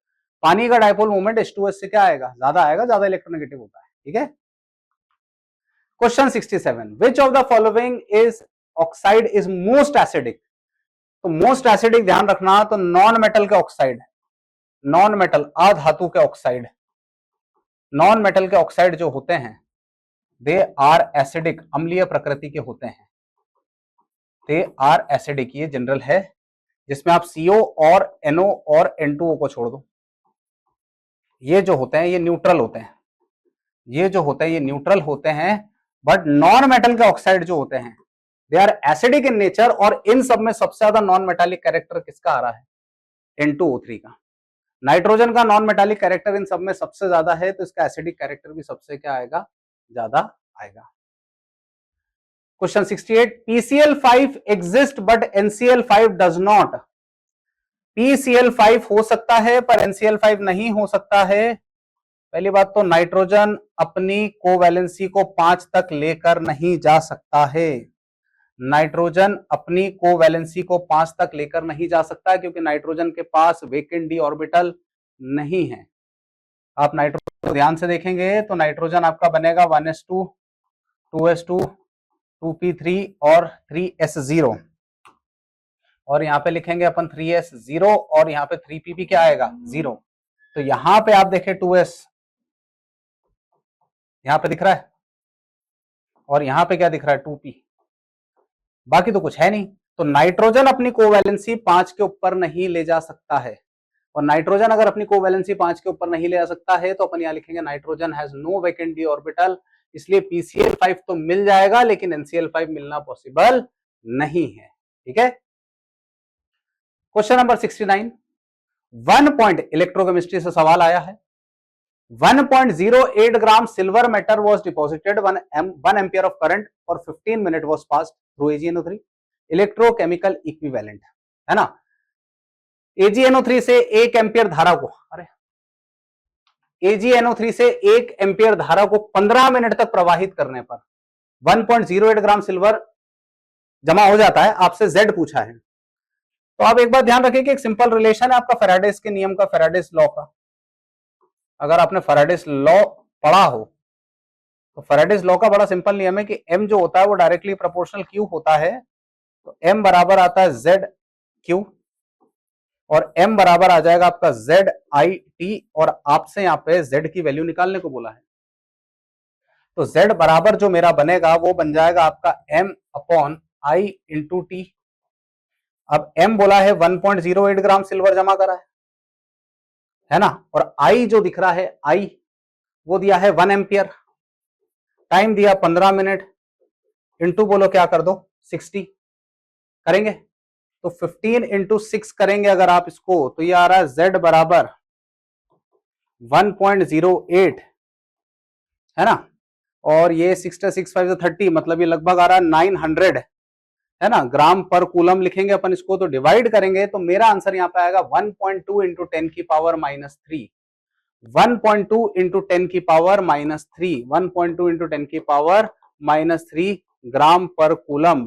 पानी का डाइपोल मोमेंट H2S से क्या आएगा, ज्यादा आएगा, ज्यादा इलेक्ट्रोनेगेटिव होता है। ठीक है। Question 67, which of the following is oxide is most acidic. तो मोस्ट एसिडिक ध्यान रखना, तो नॉन मेटल के ऑक्साइड, नॉन मेटल अधातु के ऑक्साइड, नॉन मेटल के ऑक्साइड जो होते हैं दे आर एसिडिक, अम्लीय प्रकृति के होते हैं। दे आर एसिडिक, ये जनरल है, जिसमें आप CO और NO और N2O को छोड़ दो। ये जो होते हैं ये न्यूट्रल होते हैं, ये जो होते हैं ये न्यूट्रल होते हैं। बट नॉन मेटल के ऑक्साइड जो होते हैं they are acidic in nature, और इन सब में सबसे ज्यादा नॉन मेटालिक कैरेक्टर किसका आ रहा है, N2O3 का। नाइट्रोजन का नॉन मेटालिक कैरेक्टर इन सब में सबसे ज्यादा है, तो इसका एसिडिक कैरेक्टर भी सबसे क्या आएगा, ज्यादा आएगा। Question 68, PCl5 exist but NCl5 does not. PCl5 हो सकता है पर NCl5 नहीं हो सकता है। पहली बात तो नाइट्रोजन अपनी कोवैलेंसी को 5 तक लेकर नहीं जा सकता है। नाइट्रोजन अपनी कोवैलेंसी को 5 तक लेकर नहीं जा सकता, क्योंकि नाइट्रोजन के पास वेकेंट डी ऑर्बिटल नहीं है। आप नाइट्रोजन को ध्यान से देखेंगे तो नाइट्रोजन आपका बनेगा 1s2, 2s2, 2p3 और 3s0, और यहां पे लिखेंगे अपन 3s0, और यहां पे 3p क्या आएगा, 0। तो यहां पे आप देखें 2s यहां पे दिख रहा है, और यहां पे क्या दिख रहा है, 2p, बाकी तो कुछ है नहीं। तो नाइट्रोजन अपनी कोवैलेंसी 5 के ऊपर नहीं ले जा सकता है, और नाइट्रोजन अगर अपनी कोवैलेंसी 5 के ऊपर नहीं ले जा सकता है तो अपन यहां लिखेंगे nitrogen has no vacant d orbital. इसलिए PCl5 तो मिल जाएगा, लेकिन NCl5 मिलना पॉसिबल नहीं है। ठीक है। क्वेश्चन नंबर 69, 1 पॉइंट इलेक्ट्रोकेमिस्ट्री से सवाल आया है। 1.08 ग्राम silver metal was deposited, 1 ampere of current for 15 minutes was passed through AgNO3, electrochemical equivalent है ना। AgNO3 से 1 एम्पियर धारा को, अरे AgNO3 से 1 एम्पियर धारा को 15 मिनट तक प्रवाहित करने पर 1.08 ग्राम सिल्वर जमा हो जाता है। आपसे Z पूछा है, तो आप एक बात ध्यान रखिए कि एक सिंपल रिलेशन है आपका फेराडेस के नियम का, फेराडेस लॉ का। अगर आपने फेराडेस लॉ पढ़ा हो तो फेराडेस लॉ का बड़ा सिंपल नियम है कि M जो होता है वो डायरेक्टली प्रोपोर्शनल Q होता है, तो M बराबर आता है ZQ और M बराबर आ जाएगा आपका ZIT, और आपसे यहाँ पे Z की वैल्यू निकालने को बोला है। तो Z बराबर जो मेरा बनेगा वो बन जाएगा आपका M upon I into T। अब M बोला है 1.08 ग्राम सिल्वर जमा करा है ना, और I जो दिख रहा है I वो दिया है 1 एम्पियर, टाइम दिया 15 मिनट, इंटू बोलो क्या कर दो 60 करेंगे, तो 15 इंटू 6 करेंगे अगर आप इसको, तो ये आ रहा है Z बराबर 1.08 है ना, और ये 6 मतलब ये लगभग आ रहा है 900 है ना ग्राम पर कूलम लिखेंगे अपन इसको, तो डिवाइड करेंगे तो मेरा आंसर यहाँ पे आएगा 1.2 इंटू 10 की पावर -3, 1.2 इंटू 10 की पावर -3, 1.2 इंटू 10 की पावर -3 ग्राम पर कूलम,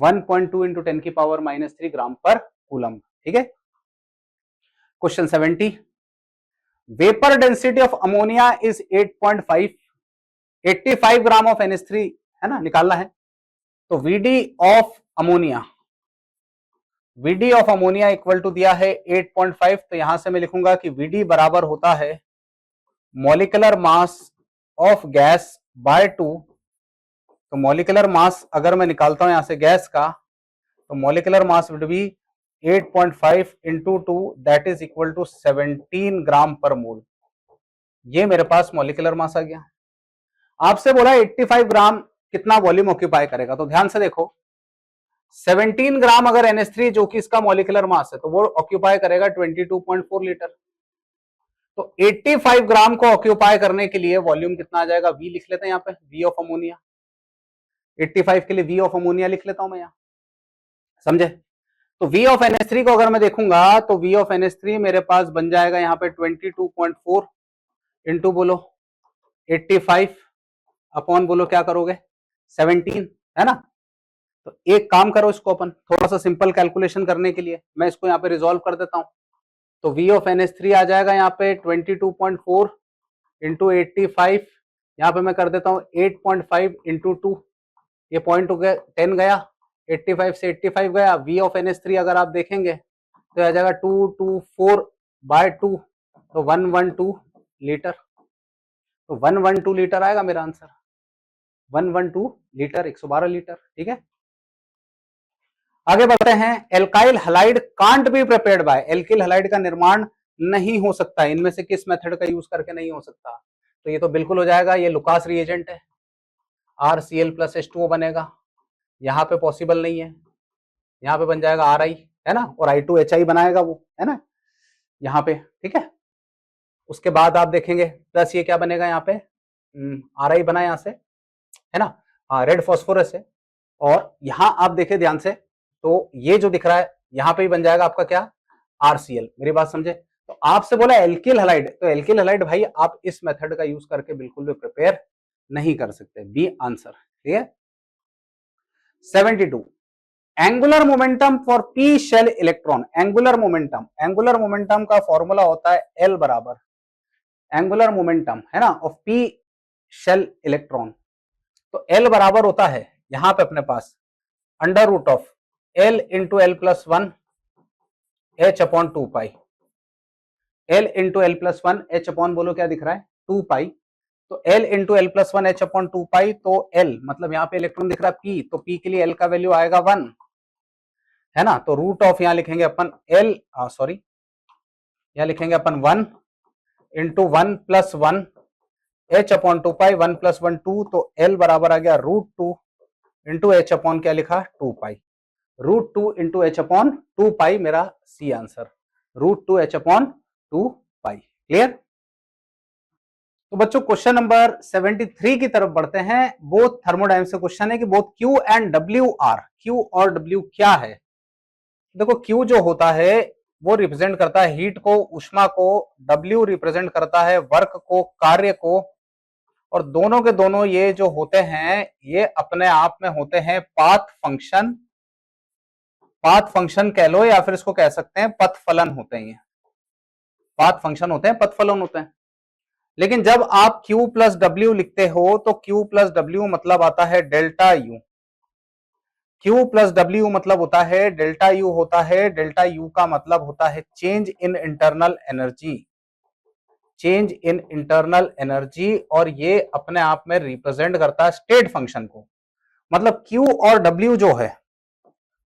1.2 इंटू 10 की पावर -3 ग्राम पर कूलम। ठीक है, question 70, vapour density of ammonia is 8.5, 85 gram of NH3 है ना, निकालना है। तो VD of ammonia, VD of ammonia equal to दिया है 8.5, तो यहां से मैं लिखूंगा कि VD बराबर होता है molecular mass of gas by 2, तो मॉलिक्यूलर मास अगर मैं निकालता हूं यहां से गैस का, तो molecular mass would be 8.5 into 2 that is equal to 17 gram per mole. ये मेरे पास मॉलिक्यूलर मास आ गया। आपसे बोला 85 ग्राम कितना वॉल्यूम ऑक्यूपाई करेगा, तो ध्यान से देखो 17 ग्राम अगर NH3 जो कि इसका मॉलिक्यूलर मास है तो वो ऑक्यूपाई करेगा 22.4 लीटर, तो 85 ग्राम को ऑक्यूपाई करने के लिए वॉल्यूम कितना आ जाएगा, V लिख लेते हैं यहाँ पे, V ऑफ अमोनिया, 85 के लिए V ऑफ अमोनिया लिख लेता हूं मैं यहाँ, समझे। तो V ऑफ NH3 को अगर मैं देखूंगा तो V ऑफ NH3 मेरे पास बन जाएगा यहाँ पे 22.4 इंटू बोलो 85 अपॉन बोलो क्या करोगे 17 है ना। तो एक काम करो, इसको अपन थोड़ा सा सिंपल कैलकुलेशन करने के लिए मैं इसको यहाँ पे रिजॉल्व कर देता हूं, तो V ऑफ NH3 आ जाएगा यहाँ पे 22.4 इंटू 85, यहाँ पे मैं कर देता हूँ 8.5 इंटू 2, ये पॉइंट हो गया 10 गया, 85 से 85 गया। V ऑफ NH3 अगर आप देखेंगे तो आ जाएगा 224 बाय 2, तो 112 लीटर, तो 112 लीटर आएगा मेरा आंसर, 112 लीटर, 112 लीटर। ठीक है, आगे बढ़ते हैं। Alkyl halide can't be prepared by, alkyl halide का निर्माण नहीं हो सकता, इनमें से किस मेथड का यूज करके नहीं हो सकता, तो ये तो बिल्कुल हो जाएगा, ये लुकास रिएजेंट है, RCl प्लस H2O बनेगा, यहाँ पे पॉसिबल नहीं है, यहाँ पे बन जाएगा Ri है ना, और I2HI बनाएगा वो है ना यहाँ पे। ठीक है, उसके बाद आप देखेंगे प्लस ये क्या बनेगा यहाँ पे Ri बना यहाँ से है ना, रेड फॉस्फोरस है, और यहाँ आप देखें ध्यान से तो ये जो दिख रहा है यहाँ पे ही बन जाएगा आपका क्या RCl, मेरी बात समझे। तो आपसे बोला एल्किल हलाइड, तो एल्किल हलाइड भाई आप इस मेथड का यूज करके बिल्कुल भी प्रिपेयर नहीं कर सकते, बी आंसर। ठीक है, 72, angular momentum for p shell electron, angular momentum का फॉर्मूला होता है L बराबर एंगुलर मोमेंटम है ना ऑफ पी शेल इलेक्ट्रॉन, तो L बराबर होता है यहां पे अपने पास under root of L into L plus 1 H upon 2 pi, L into L plus 1 H upon बोलो क्या दिख रहा है 2 पाई, तो L into L plus 1 H upon 2 pi, तो L मतलब यहाँ पे इलेक्ट्रॉन दिख रहा है P, तो P के लिए L का वैल्यू आएगा 1 है ना, तो रूट ऑफ यहाँ लिखेंगे अपन L सॉरी यहाँ लिखेंगे अपन 1 इंटू 1 प्लस 1 H अपॉन 2 पाई, 1 प्लस 1 2, तो L बराबर आ गया रूट 2 इंटू H अपॉन क्या लिखा 2 pi, root 2 into H upon 2 pi मेरा C answer, root 2 H upon 2 pi. Clear, तो बच्चों क्वेश्चन नंबर 73 की तरफ बढ़ते हैं। बोथ थर्मोडायनेमिक्स से क्वेश्चन है कि both Q and W are, Q और W क्या है। देखो Q जो होता है वो रिप्रेजेंट करता है हीट को, उष्मा को, W रिप्रेजेंट करता है वर्क को, कार्य को, और दोनों के दोनों ये जो होते हैं ये अपने आप में होते हैं पाथ फंक्शन। पाथ फंक्शन कह लो या फिर इसको कह सकते हैं पथ फलन होते हैं। ये पाथ फंक्शन होते हैं, पथ फलन होते हैं। लेकिन जब आप Q प्लस डब्ल्यू लिखते हो तो Q प्लस डब्ल्यू मतलब आता है delta U। Q plus W मतलब होता है डेल्टा U होता है। डेल्टा U का मतलब होता है change in internal energy, change in internal energy, और ये अपने आप में रिप्रेजेंट करता है स्टेट फंक्शन को। मतलब Q और W जो है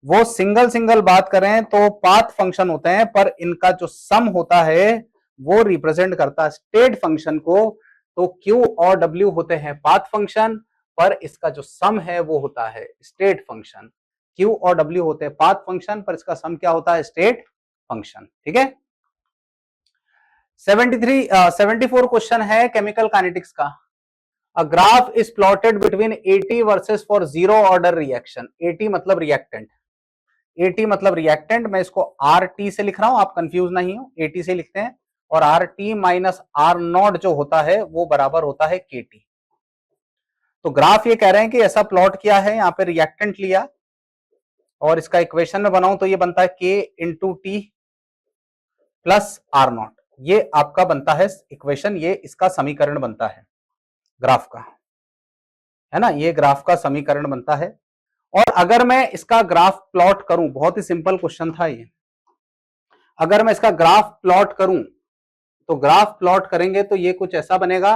वो सिंगल सिंगल बात करें तो पाथ फंक्शन होते हैं, पर इनका जो सम होता है वो रिप्रेजेंट करता है स्टेट फंक्शन को। तो Q और W होते हैं पाथ फंक्शन, पर इसका जो सम है वो होता है स्टेट फंक्शन। Q और W होते हैं पाथ फंक्शन, पर इसका सम क्या होता है, स्टेट फंक्शन। ठीक है। 74 क्वेश्चन है केमिकल काइनेटिक्स का। A graph is plotted between 80 versus for zero order reaction. 80 मतलब रिएक्टेंट, 80 मतलब रिएक्टेंट। मैं इसको आर टी से लिख रहा हूं, आप कंफ्यूज नहीं हो, 80 से लिखते हैं। और R T minus R naught जो होता है वो बराबर होता है के टी। तो ग्राफ ये कह रहे हैं कि ऐसा प्लॉट किया है, यहां पे रिएक्टेंट लिया और इसका इक्वेशन में बनाऊं तो ये बनता है k into T plus R naught. ये आपका बनता है इक्वेशन, ये इसका समीकरण बनता है ग्राफ का, है ना। ये ग्राफ का समीकरण बनता है। और अगर मैं इसका ग्राफ प्लॉट करूं, बहुत ही सिंपल क्वेश्चन था ये, अगर मैं इसका ग्राफ प्लॉट करूं तो ग्राफ प्लॉट करेंगे तो ये कुछ ऐसा बनेगा।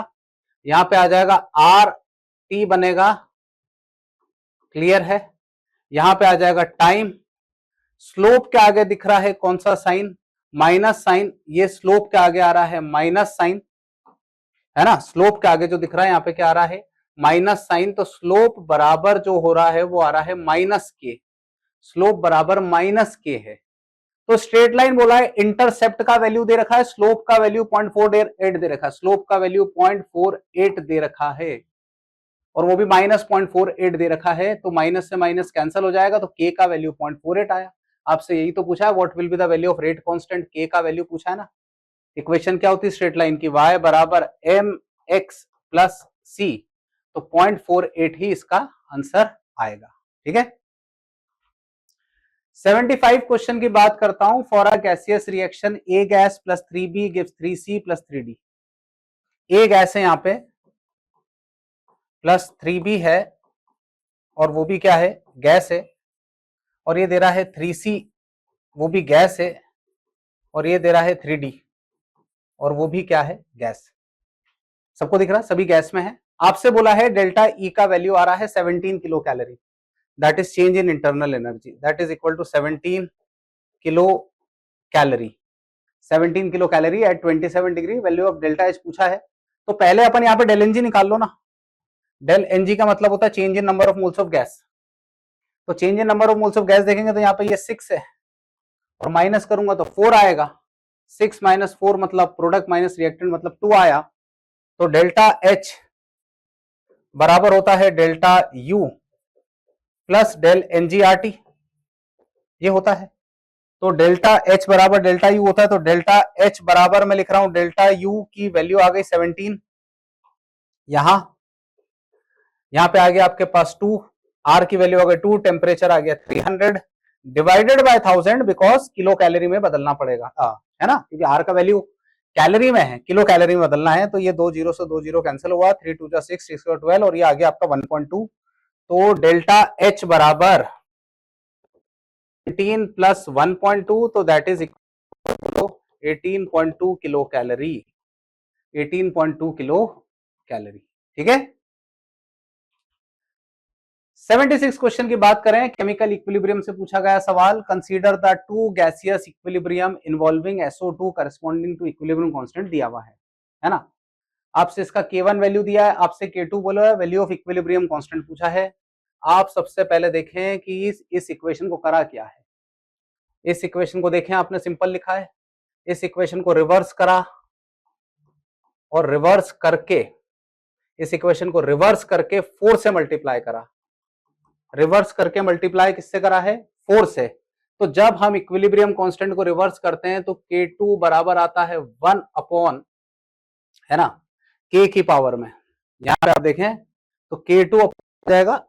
यहां पे आ जाएगा आर टी बनेगा, क्लियर है। यहां पे आ जाएगा टाइम, स्लोप के आगे दिख रहा है कौन सा साइन, माइनस साइन। ये स्लोप के आगे आ रहा है माइनस साइन, है ना। स्लोप के आगे जो दिख रहा है यहां पे क्या आ रहा है, माइनस साइन। तो स्लोप बराबर जो हो रहा है वो आ रहा है माइनस के, स्लोप बराबर माइनस के है। तो स्ट्रेट लाइन बोला है, इंटरसेप्ट का वैल्यू दे रखा है, स्लोप का वैल्यू 0.48 दे रखा है, स्लोप का वैल्यू 0.48 दे रखा है, और वो भी -0.48 दे रखा है। तो माइनस से माइनस कैंसिल हो जाएगा, तो के का वैल्यू 0.48 आया। आपसे यही तो पूछा है, what will be the value of rate constant, के का वैल्यू पूछा है ना। इक्वेशन क्या होती है स्ट्रेट लाइन की, y बराबर एम एक्स प्लस सी। तो 0.48 ही इसका आंसर आएगा। ठीक है। 75 क्वेश्चन की बात करता हूं। For a gaseous reaction A gas plus 3b gives 3c plus 3d। A gas है यहां पे, प्लस 3b है, और वो भी क्या है, गैस है। और ये दे रहा है 3c, वो भी गैस है। और ये दे रहा है 3d, और वो भी क्या है, गैस। सबको दिख रहा है, सभी गैस में है। आपसे बोला है डेल्टा ई का वैल्यू आ रहा है 17 kilo calorie, that is change in internal energy, that is equal to 17 kilo calorie. 17 kilo calorie at 27 degree. Value of delta H पूछा है, तो पहले अपन यहाँ पे डेल एनजी निकाल लो ना। डेल एनजी का मतलब होता है change in number of moles of gas. तो change in number of moles of gas देखेंगे तो यहाँ पे ये 6 है, और माइनस करूंगा तो 4 आएगा। 6 माइनस 4 मतलब प्रोडक्ट माइनस रिएक्टेंट मतलब 2 आया। तो डेल्टा एच बराबर होता है delta U plus del NGRT, ये होता है। तो डेल्टा एच बराबर डेल्टा यू होता है। तो डेल्टा एच बराबर मैं लिख रहा हूं, डेल्टा यू की वैल्यू आ गई 17, यहां पे आ गया आपके पास 2, आर की वैल्यू आ गई 2, टेम्परेचर आ गया 300 divided by 1000, because kilo calorie में बदलना पड़ेगा, है ना, क्योंकि आर का वैल्यू कैलोरी में है, किलो कैलोरी में बदलना है। तो ये 2 जीरो से 2 जीरो कैंसिल हुआ, 3 2 6 6 12, और ये आ गया आपका 1.2। तो डेल्टा एच बराबर 18 प्लस 1.2, तो that is equal to 18.2 kilo calorie, 18.2 kilo calorie. ठीक है। 76 क्वेश्चन की बात करें, केमिकल इक्विलिब्रियम से पूछा गया सवाल। Consider the two gaseous equilibrium involving SO2 corresponding to equilibrium constant दिया हुआ है ना। आपसे इसका K1 वैल्यू दिया है, आपसे K2 बोला है, वैल्यू ऑफ इक्विलिब्रियम कांस्टेंट पूछा है। आप सबसे पहले देखें कि इस इक्वेशन को करा क्या है। इस इक्वेशन को देखें, आपने सिंपल लिखा है। इस इक्वेशन को रिवर्स करा, और रिवर्स करके इस इक्वेशन को रिवर्स करके 4 से मल्टीप्लाई करा। रिवर्स करके मल्टीप्लाई किससे करा है? 4 से। तो जब हम इक्विलिब्रियम कांस्टेंट को रिवर्स करते हैं तो K2 बराबर आता है 1 अपॉन, है ना, K की पावर में। यहां पे आप देखें तो K2 हो जाएगा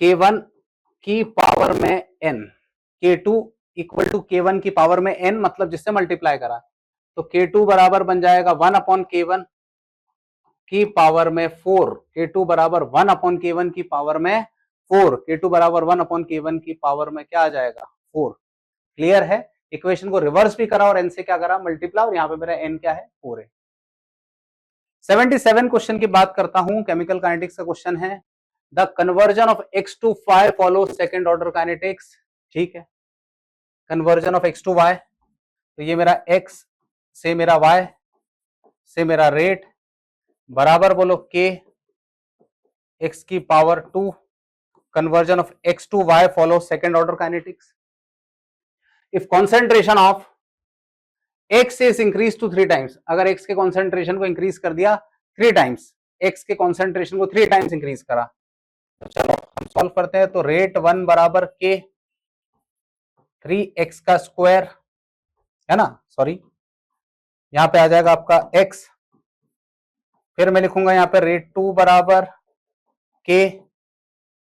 K1 की पावर में n, K2 equal to K1 की पावर में n, मतलब जिससे मल्टीप्लाई करा। तो K2 बराबर बन जाएगा 1 अपॉन K1 की पावर में 4। K2 बराबर 1 अपॉन K1 की पावर में 4। K2 बराबर 1 अपॉन K1 की पावर में क्या आ जाएगा? 4। क्लियर है? इक्वेशन को रिवर्स भी करा और n से क्या करा? मल्टीप्लाई, और यहां पे मेरा n क्या है? 4 है। 77 क्वेश्चन की बात करता हूं, केमिकल काइनेटिक्स का क्वेश्चन है। The conversion of x to y follow second order kinetics. ठीक है, conversion of x to y, तो ये मेरा x से मेरा y से मेरा रेट बराबर बोलो k x की power 2, conversion of x to y follows second order kinetics. If concentration of x is increased to 3 times, अगर x के concentration को increase कर दिया 3 times, x के concentration को 3 times increase करा, तो चलो हम सॉल्व करते हैं। तो रेट 1 बराबर k 3x का स्क्वायर, है ना, सॉरी यहां पे आ जाएगा आपका x, फिर मैं लिखूंगा यहां पे रेट 2 बराबर k,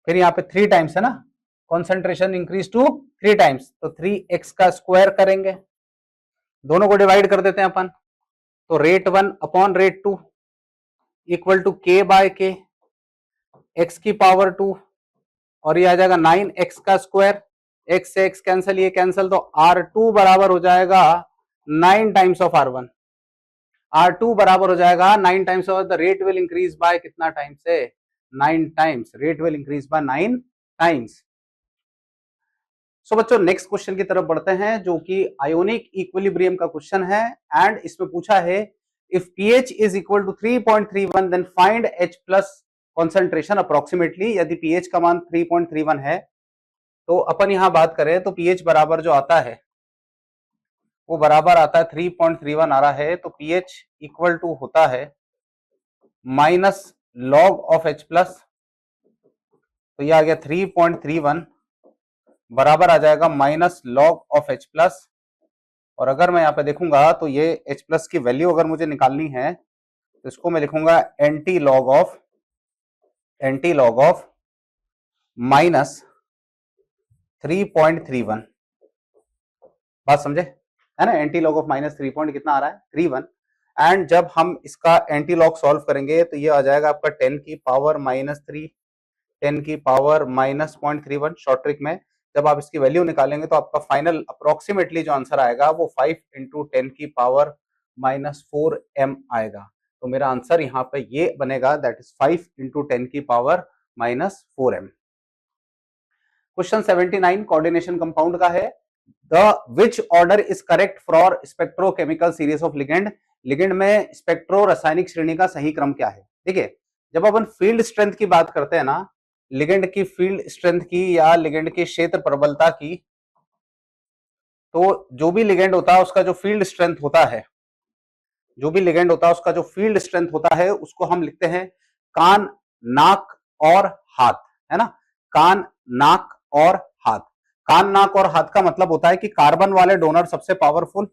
फिर यहाँ पे 3 टाइम्स है ना, कॉन्सेंट्रेशन इंक्रीज टू 3 टाइम्स, तो 3x का स्क्वायर करेंगे, दोनों को डिवाइड कर देते हैं अपन। तो rate 1 upon rate 2 equal to k by k, x की पावर 2, और ये आ जाएगा 9x का स्क्वायर, x से x कैंसिल, ये कैंसिल, तो R2 बराबर हो जाएगा 9 टाइम्स ऑफ R1। R2 बराबर हो जाएगा 9 times of, the rate will increase by कितना टाइम से? 9 times. Rate will increase by 9 times. So बच्चों नेक्स्ट क्वेश्चन की तरफ बढ़ते हैं, जो कि आयोनिक इक्विलिब्रियम का क्वेश्चन है। एंड इसमें पूछा है if pH is equal to 3.31 then find H plus concentration approximately. यदि pH का मान 3.31 है तो अपन यहां बात करें तो pH बराबर जो आता है वो बराबर आता है 3.31 आ रहा है, तो pH इक्वल टू होता है minus log of H plus, तो ये आ गया 3.31 बराबर आ जाएगा minus log of H plus. और अगर मैं यहाँ पे देखूंगा तो ये H प्लस की वैल्यू अगर मुझे निकालनी है तो इसको मैं लिखूंगा एंटी लॉग ऑफ माइनस 3.31। बात समझे, है ना? Anti log of minus 3 point कितना आ रहा है? 31। एंड जब हम इसका एंटी लॉग सॉल्व करेंगे तो ये आ जाएगा आपका 10 की पावर माइनस 3, 10 की पावर माइनस 0.31। शॉर्ट ट्रिक में जब आप इसकी वैल्यू निकालेंगे तो आपका फाइनल अप्रोक्सीमेटली जो आंसर आएगा वो 5 इंटू 10 की पावर माइनस 4m आएगा। तो मेरा आंसर यहाँ पे ये बनेगा, दैट इज 5 इंटू 10 की power minus 4m। Question 79 coordination compound का है। The which order is correct for spectrochemical series of ligand. Ligand में स्पेक्ट्रो रासायनिक श्रेणी का सही क्रम क्या है? देखिए, जब अपन फील्ड स्ट्रेंथ की बात करते हैं ना, लिगेंड की फील्ड स्ट्रेंथ की या लिगेंड की क्षेत्र प्रबलता की, तो जो भी लिगेंड होता है उसका जो फील्ड स्ट्रेंथ होता है, जो भी लिगेंड होता है उसका जो फील्ड स्ट्रेंथ होता है उसको हम लिखते हैं कान, नाक और हाथ, है ना? कान, नाक और हाथ। कान, नाक और हाथ का मतलब होता है कि कार्बन वाले डोनर सबसे पावरफुल,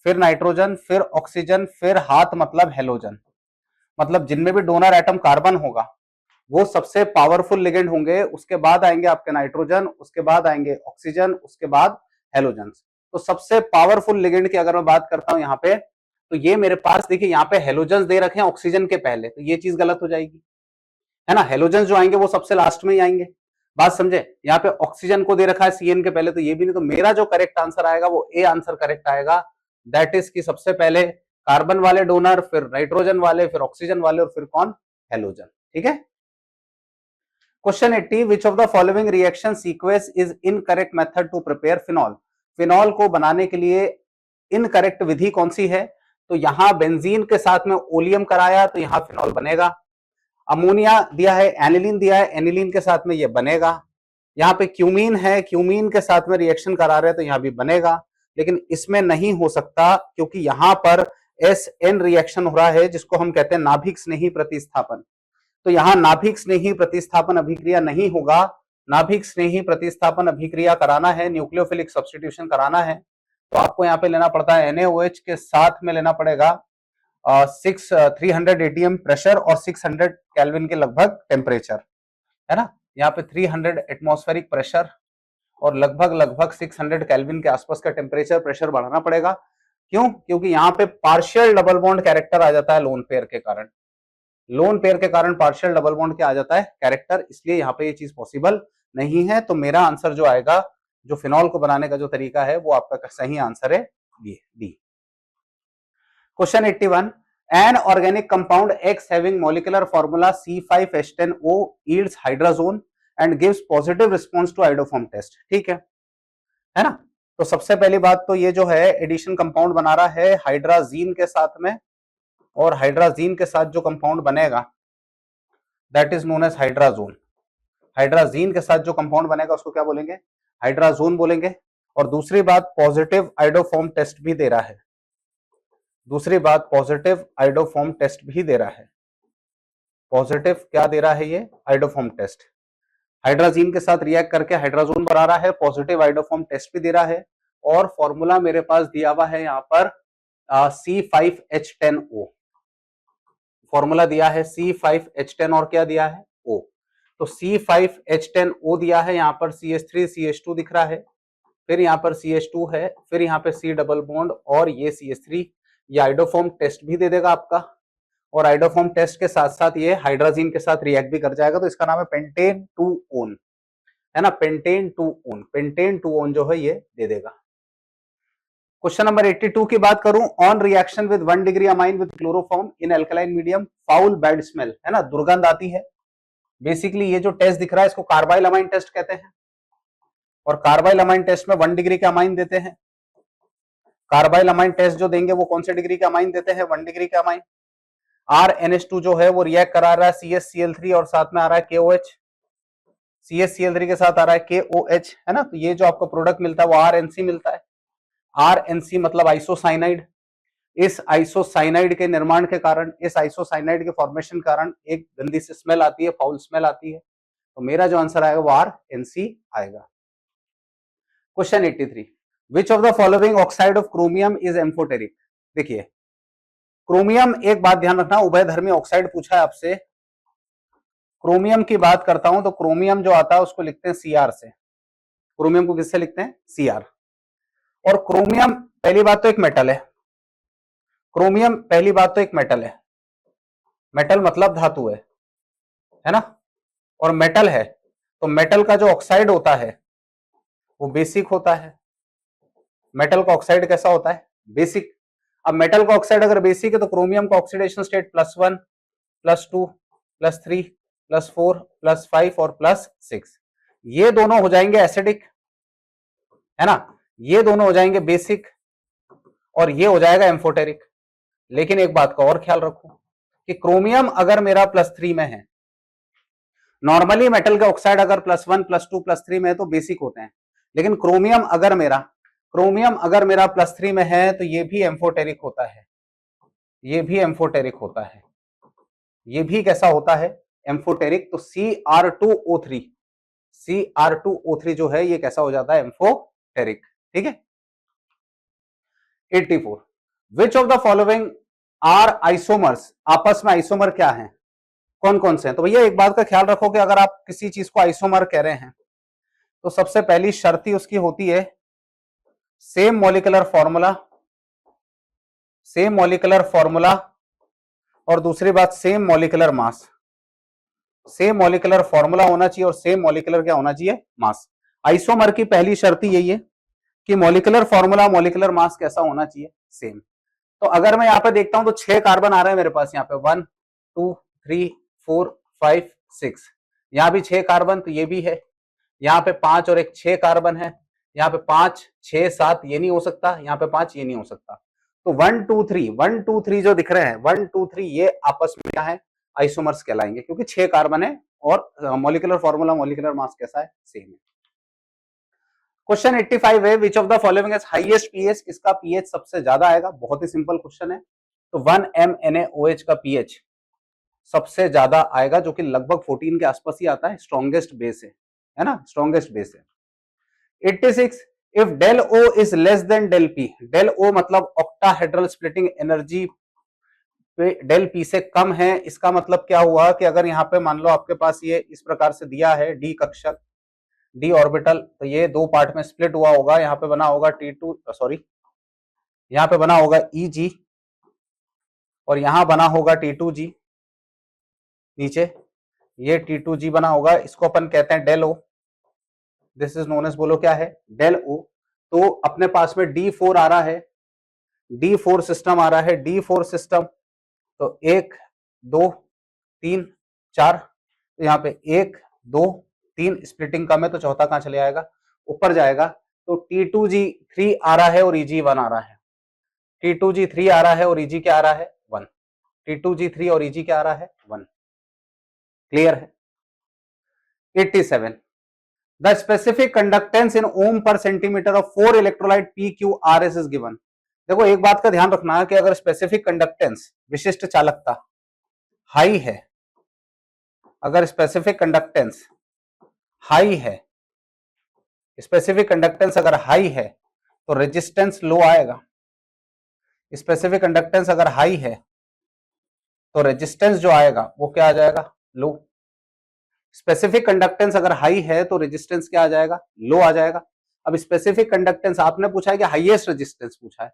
फिर नाइट्रोजन, फिर ऑक्सीजन, फिर हाथ मतलब हेलोजन। मतलब जिनमें भी डोनर एटम कार्बन होगा वो सबसे पावरफुल लिगेंड होंगे, उसके बाद आएंगे आपके नाइट्रोजन, उसके बाद आएंगे ऑक्सीजन, उसके बाद हेलोजन। तो सबसे पावरफुल लिगेंड की अगर मैं बात करता हूं यहाँ पे, तो ये मेरे पास देखिए यहाँ पे हेलोजन दे रखे हैं ऑक्सीजन के पहले, तो ये चीज गलत हो जाएगी, है ना? हेलोजन जो आएंगे वो सबसे लास्ट में ही आएंगे। बात समझे? यहाँ पे ऑक्सीजन को दे रखा है CN के पहले, तो ये भी नहीं। तो मेरा जो करेक्ट आंसर आएगा वो ए आंसर करेक्ट आएगा, दैट इज कि सबसे पहले कार्बन वाले डोनर, फिर नाइट्रोजन वाले, फिर ऑक्सीजन वाले, और फिर कौन? हेलोजन। ठीक है। Question 80, which of the following reaction sequence is incorrect method to prepare phenol. Phenol को बनाने के लिए इनकरेक्ट विधि कौन सी है? तो यहां बेंजीन के साथ में ओलियम कराया तो यहां फिनॉल बनेगा। अमोनिया दिया है, एनिलीन दिया है, एनिलीन के साथ में ये बनेगा। यहाँ पे क्यूमीन है, क्यूमीन के साथ में रिएक्शन करा रहे हैं तो यहां भी बनेगा। लेकिन इसमें नहीं हो सकता क्योंकि यहां पर SN रिएक्शन हो रहा है जिसको हम कहते हैं नाभिक स्नेही प्रतिस्थापन। तो यहां नाभिक स्नेही प्रतिस्थापन अभिक्रिया नहीं होगा। नाभिक स्नेही प्रतिस्थापन अभिक्रिया कराना है, न्यूक्लियोफिलिक सब्स्टिट्यूशन कराना है, तो आपको यहाँ पे लेना पड़ता है NaOH के साथ में लेना पड़ेगा 300 ATM प्रेशर और 600 केल्विन के लगभग टेम्परेचर, है ना। यहाँ पे 300 एटमॉस्फेरिक प्रेशर और लगभग 600 केल्विन के आसपास का टेम्परेचर प्रेशर बढ़ाना पड़ेगा। क्यों? क्योंकि यहाँ पे पार्शियल डबल बॉन्ड कैरेक्टर आ जाता है लोन पेयर के कारण। लोन पेयर के कारण पार्शियल डबल बॉन्ड क्या आ जाता है? कैरेक्टर। इसलिए यहाँ पे ये चीज पॉसिबल नहीं है। तो मेरा आंसर जो आएगा, जो फिनॉल को बनाने का जो तरीका है, वो आपका सही आंसर है D. Question 81, an organic compound X having molecular formula C5H10O yields hydrazone and gives positive response to iodoform test. ठीक है ना। तो सबसे पहली बात तो ये जो है एडिशन कंपाउंड बना रहा है हाइड्राजीन के साथ में, और हाइड्राजीन के साथ जो कंपाउंड बनेगा that is known as hydrazone. Hydrazine के साथ जो कंपाउंड बनेगा उसको क्या बोलेंगे? हाइड्राजोन बोलेंगे। और दूसरी बात, पॉजिटिव आइडोफॉर्म टेस्ट भी दे रहा है। दूसरी बात, पॉजिटिव आइडोफॉर्म टेस्ट भी दे रहा है। पॉजिटिव क्या दे रहा है? ये आइडोफॉर्म टेस्ट। हाइड्राजीन के साथ रिएक्ट करके हाइड्राजोन बना रहा है, पॉजिटिव आइडोफॉर्म टेस्ट भी दे रहा है, और फॉर्मूला मेरे पास दिया हुआ है यहाँ पर C5H10O। फॉर्मूला दिया है C5H10 और क्या दिया है? O। तो C5H10O दिया है, यहाँ पर CH3 CH2 दिख रहा है, फिर यहाँ पर CH2 है, फिर यहाँ पे C डबल बॉन्ड और ये CH3। ये आइडोफॉर्म टेस्ट भी दे देगा आपका, और आइडोफॉर्म टेस्ट के साथ साथ ये हाइड्राजीन के साथ रिएक्ट भी कर जाएगा। तो इसका नाम है पेंटेन 2 ओन, है ना। पेंटेन 2 ओन, पेंटेन 2 ओन जो है ये दे देगा। क्वेश्चन नंबर 82 की बात करूं, on reaction with 1 degree amine with chloroform in alkaline medium foul bad smell, है ना, दुर्गंध आती है। बेसिकली ये जो टेस्ट दिख रहा है इसको कार्बाइल अमाइन टेस्ट कहते हैं, और कार्बाइल अमाइन टेस्ट में 1 डिग्री के अमाइन देते हैं। कार्बाइल अमाइन टेस्ट जो देंगे वो कौन से डिग्री के अमाइन देते हैं? 1 डिग्री के अमाइन। RNH2 जो है वो रिएक्ट करा रहा है CH-Cl3 और साथ में आ रहा है KOH। CH-Cl3 के साथ आ रहा है KOH, है ना। तो ये जो आपको प्रोडक्ट मिलता है वो RNC मिलता है। RNC मतलब आइसोसाइनाइड। इस आइसोसाइनाइड के निर्माण के कारण, इस आइसोसाइनाइड के फॉर्मेशन के कारण एक गंदी सी स्मेल आती है, फाउल स्मेल आती है। तो मेरा जो आंसर आएगा वो RNC आएगा। Question 83, which of the following oxide of chromium is amphoteric? देखिए क्रोमियम, एक बात ध्यान रखना, उभयधर्मी ऑक्साइड पूछा है आपसे। क्रोमियम की बात करता हूं तो क्रोमियम जो आता है उसको लिखते हैं Cr से। क्रोमियम को किससे लिखते हैं? Cr। और क्रोमियम पहली बात तो एक मेटल है। क्रोमियम पहली बात तो एक मेटल है। मेटल मतलब धातु है ना। और मेटल है तो मेटल का जो ऑक्साइड होता है वो बेसिक होता है। मेटल का ऑक्साइड कैसा होता है? बेसिक। अब मेटल का ऑक्साइड अगर बेसिक है तो क्रोमियम का ऑक्सीडेशन स्टेट +1 +2 +3 +4 +5 और +6, ये दोनों हो जाएंगे एसिडिक, है ना। ये दोनों हो जाएंगे बेसिक और ये हो जाएगा एम्फोटेरिक। लेकिन एक बात का और ख्याल रखो कि क्रोमियम अगर मेरा +3 में है, नॉर्मली मेटल के ऑक्साइड अगर +1 +2 +3 में है तो बेसिक होते हैं, लेकिन क्रोमियम अगर मेरा +3 में है तो ये भी एम्फोटेरिक होता है। ये भी एम्फोटेरिक होता है। ये भी कैसा होता है? एम्फोटेरिक। तो Cr2O3 जो है ये कैसा हो जाता है? एम्फोटेरिक। ठीक है। 84, which of the following are isomers? आपस में आइसोमर क्या है, कौन कौन से हैं? तो भैया एक बात का ख्याल रखो कि अगर आप किसी चीज को आइसोमर कह रहे हैं तो सबसे पहली शर्त ही उसकी होती है सेम मॉलिक्यूलर फॉर्मूला, और दूसरी बात same molecular mass. Same molecular formula होना चाहिए और सेम मॉलिक्यूलर क्या होना चाहिए? मास। आइसोमर की पहली शर्त ही यही है कि मॉलिक्यूलर फॉर्मूला, मॉलिक्यूलर मास कैसा होना चाहिए? सेम। तो अगर मैं यहाँ पे देखता हूं तो 6 कार्बन आ रहे हैं मेरे पास, यहाँ पे 1 2 3 4 5 6, यहाँ भी 6 कार्बन, तो ये भी है। यहाँ पे 5 और एक 6 कार्बन है, यहाँ पे 5 6 7, ये नहीं हो सकता, यहाँ पे 5, ये नहीं हो सकता। तो 1 2 3 जो दिख रहे हैं 1 2 3 ये आपस में क्या है? आइसोमर्स कहलाएंगे, क्योंकि 6 कार्बन है और मॉलिक्यूलर फॉर्मूला, मॉलिक्यूलर मास कैसा है? सेम है। क्वेश्चन 85 है, विच of the following has highest pH? इसका पीएच सबसे ज्यादा आएगा। बहुत ही सिंपल क्वेश्चन है। तो 1 MnAOH का pH सबसे ज्यादा आएगा, जो कि लगभग 14 के आसपास ही आता है। स्ट्रॉन्गेस्ट बेस है ना, स्ट्रॉन्गेस्ट बेस है। 86, if del O is less than del P, del O मतलब octahedral splitting energy del P से कम है, इसका मतलब क्या हुआ कि अगर यहाँ पे मान लो आपके पास ये इस प्रकार से दिया है डी कक्षक, डी ऑर्बिटल, तो ये दो पार्ट में स्प्लिट हुआ होगा। यहाँ पे बना होगा T2, सॉरी यहाँ पे बना होगा EG और यहां बना होगा T2G, नीचे ये T2G बना होगा, इसको अपन कहते हैं del O। This is known as, बोलो क्या है, डेल O। तो अपने पास में D4 आ रहा है, D4 सिस्टम आ रहा है, D4 सिस्टम, तो 1 2 3 4, तो यहाँ पे 1 2 3 स्प्लिटिंग कम है तो चौथा कहां चले आएगा, ऊपर जाएगा। तो T2G3 आ रहा है और EG1 आ रहा है, T2G3 आ रहा है और EG क्या आ रहा है, 1। T2G3 और EG क्या आ रहा है, 1। क्लियर है। 87, द स्पेसिफिक कंडक्टेंस इन ओम पर centimetre of 4 electrolyte PQRS is given. देखो एक बात का ध्यान रखना है कि अगर स्पेसिफिक कंडक्टेंस, विशिष्ट चालकता हाई है, अगर स्पेसिफिक कंडक्टेंस हाई है, स्पेसिफिक कंडक्टेंस अगर हाई है तो रेजिस्टेंस लो आएगा। स्पेसिफिक कंडक्टेंस अगर हाई है तो रेजिस्टेंस जो आएगा वो क्या आ जाएगा, लो। स्पेसिफिक कंडक्टेंस अगर हाई है तो रेजिस्टेंस क्या आ जाएगा, लो आ जाएगा। अब स्पेसिफिक कंडक्टेंस आपने पूछा है कि हाईएस्ट रेजिस्टेंस पूछा है,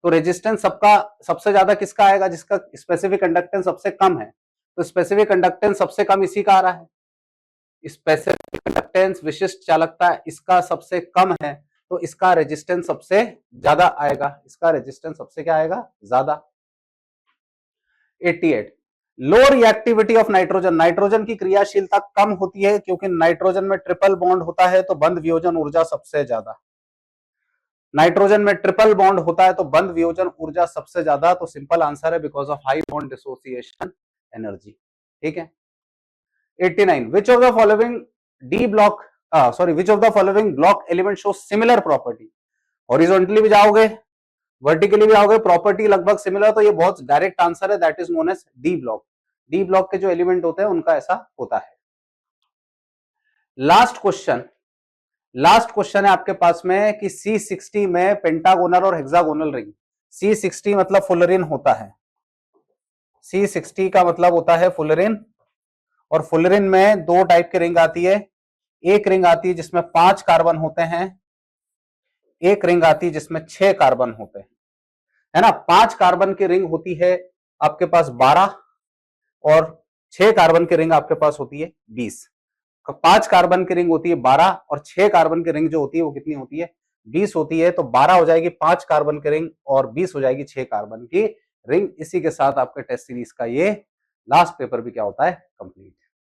तो रेजिस्टेंस सबका सबसे ज्यादा किसका आएगा, जिसका स्पेसिफिक कंडक्टेंस सबसे कम है। तो स्पेसिफिक कंडक्टेंस सबसे कम इसी का आ रहा है, स्पेसिफिक कंडक्टेंस विशिष्ट चालकता इसका सबसे कम है, तो इसका रेजिस्टेंस सबसे ज्यादा आएगा, इसका रेजिस्टेंस सबसे क्या आएगा, ज्यादा। 88, लो रिएक्टिविटी ऑफ नाइट्रोजन, नाइट्रोजन की क्रियाशीलता कम होती है क्योंकि नाइट्रोजन में ट्रिपल बॉन्ड होता है तो बंध वियोजन ऊर्जा सबसे ज्यादा। नाइट्रोजन में ट्रिपल बॉन्ड होता है तो बंध वियोजन ऊर्जा सबसे ज्यादा, तो सिंपल आंसर है because of high bond dissociation energy. ठीक है। 89, विच of the following D block which of the following block element show similar property. Horizontally भी जाओगे, वर्टिकली भी आओगे, प्रॉपर्टी लगभग सिमिलर, तो ये बहुत डायरेक्ट आंसर है, that is known as D block. D block के जो एलिमेंट होते हैं उनका ऐसा होता है। लास्ट क्वेश्चन है आपके पास में कि C60 में पेंटागोनल और हेक्सागोनल रिंग, C60 मतलब फुलरिन होता है, C60 का मतलब होता है फुलरिन, और फुलरिन में दो टाइप की रिंग आती है, एक रिंग आती है जिसमें 5 कार्बन होते हैं, एक रिंग आती है जिसमें 6 कार्बन होते हैं, है ना। 5 कार्बन की रिंग होती है आपके पास 12 और 6 कार्बन की रिंग आपके पास होती है 20। 5 कार्बन की रिंग होती है 12 और 6 कार्बन की रिंग जो होती है वो कितनी होती है, 20 होती है। तो 12 हो जाएगी 5 कार्बन की रिंग और 20 हो जाएगी 6 कार्बन की रिंग। इसी के साथ आपके टेस्ट सीरीज का ये लास्ट पेपर भी क्या होता है, कंप्लीट।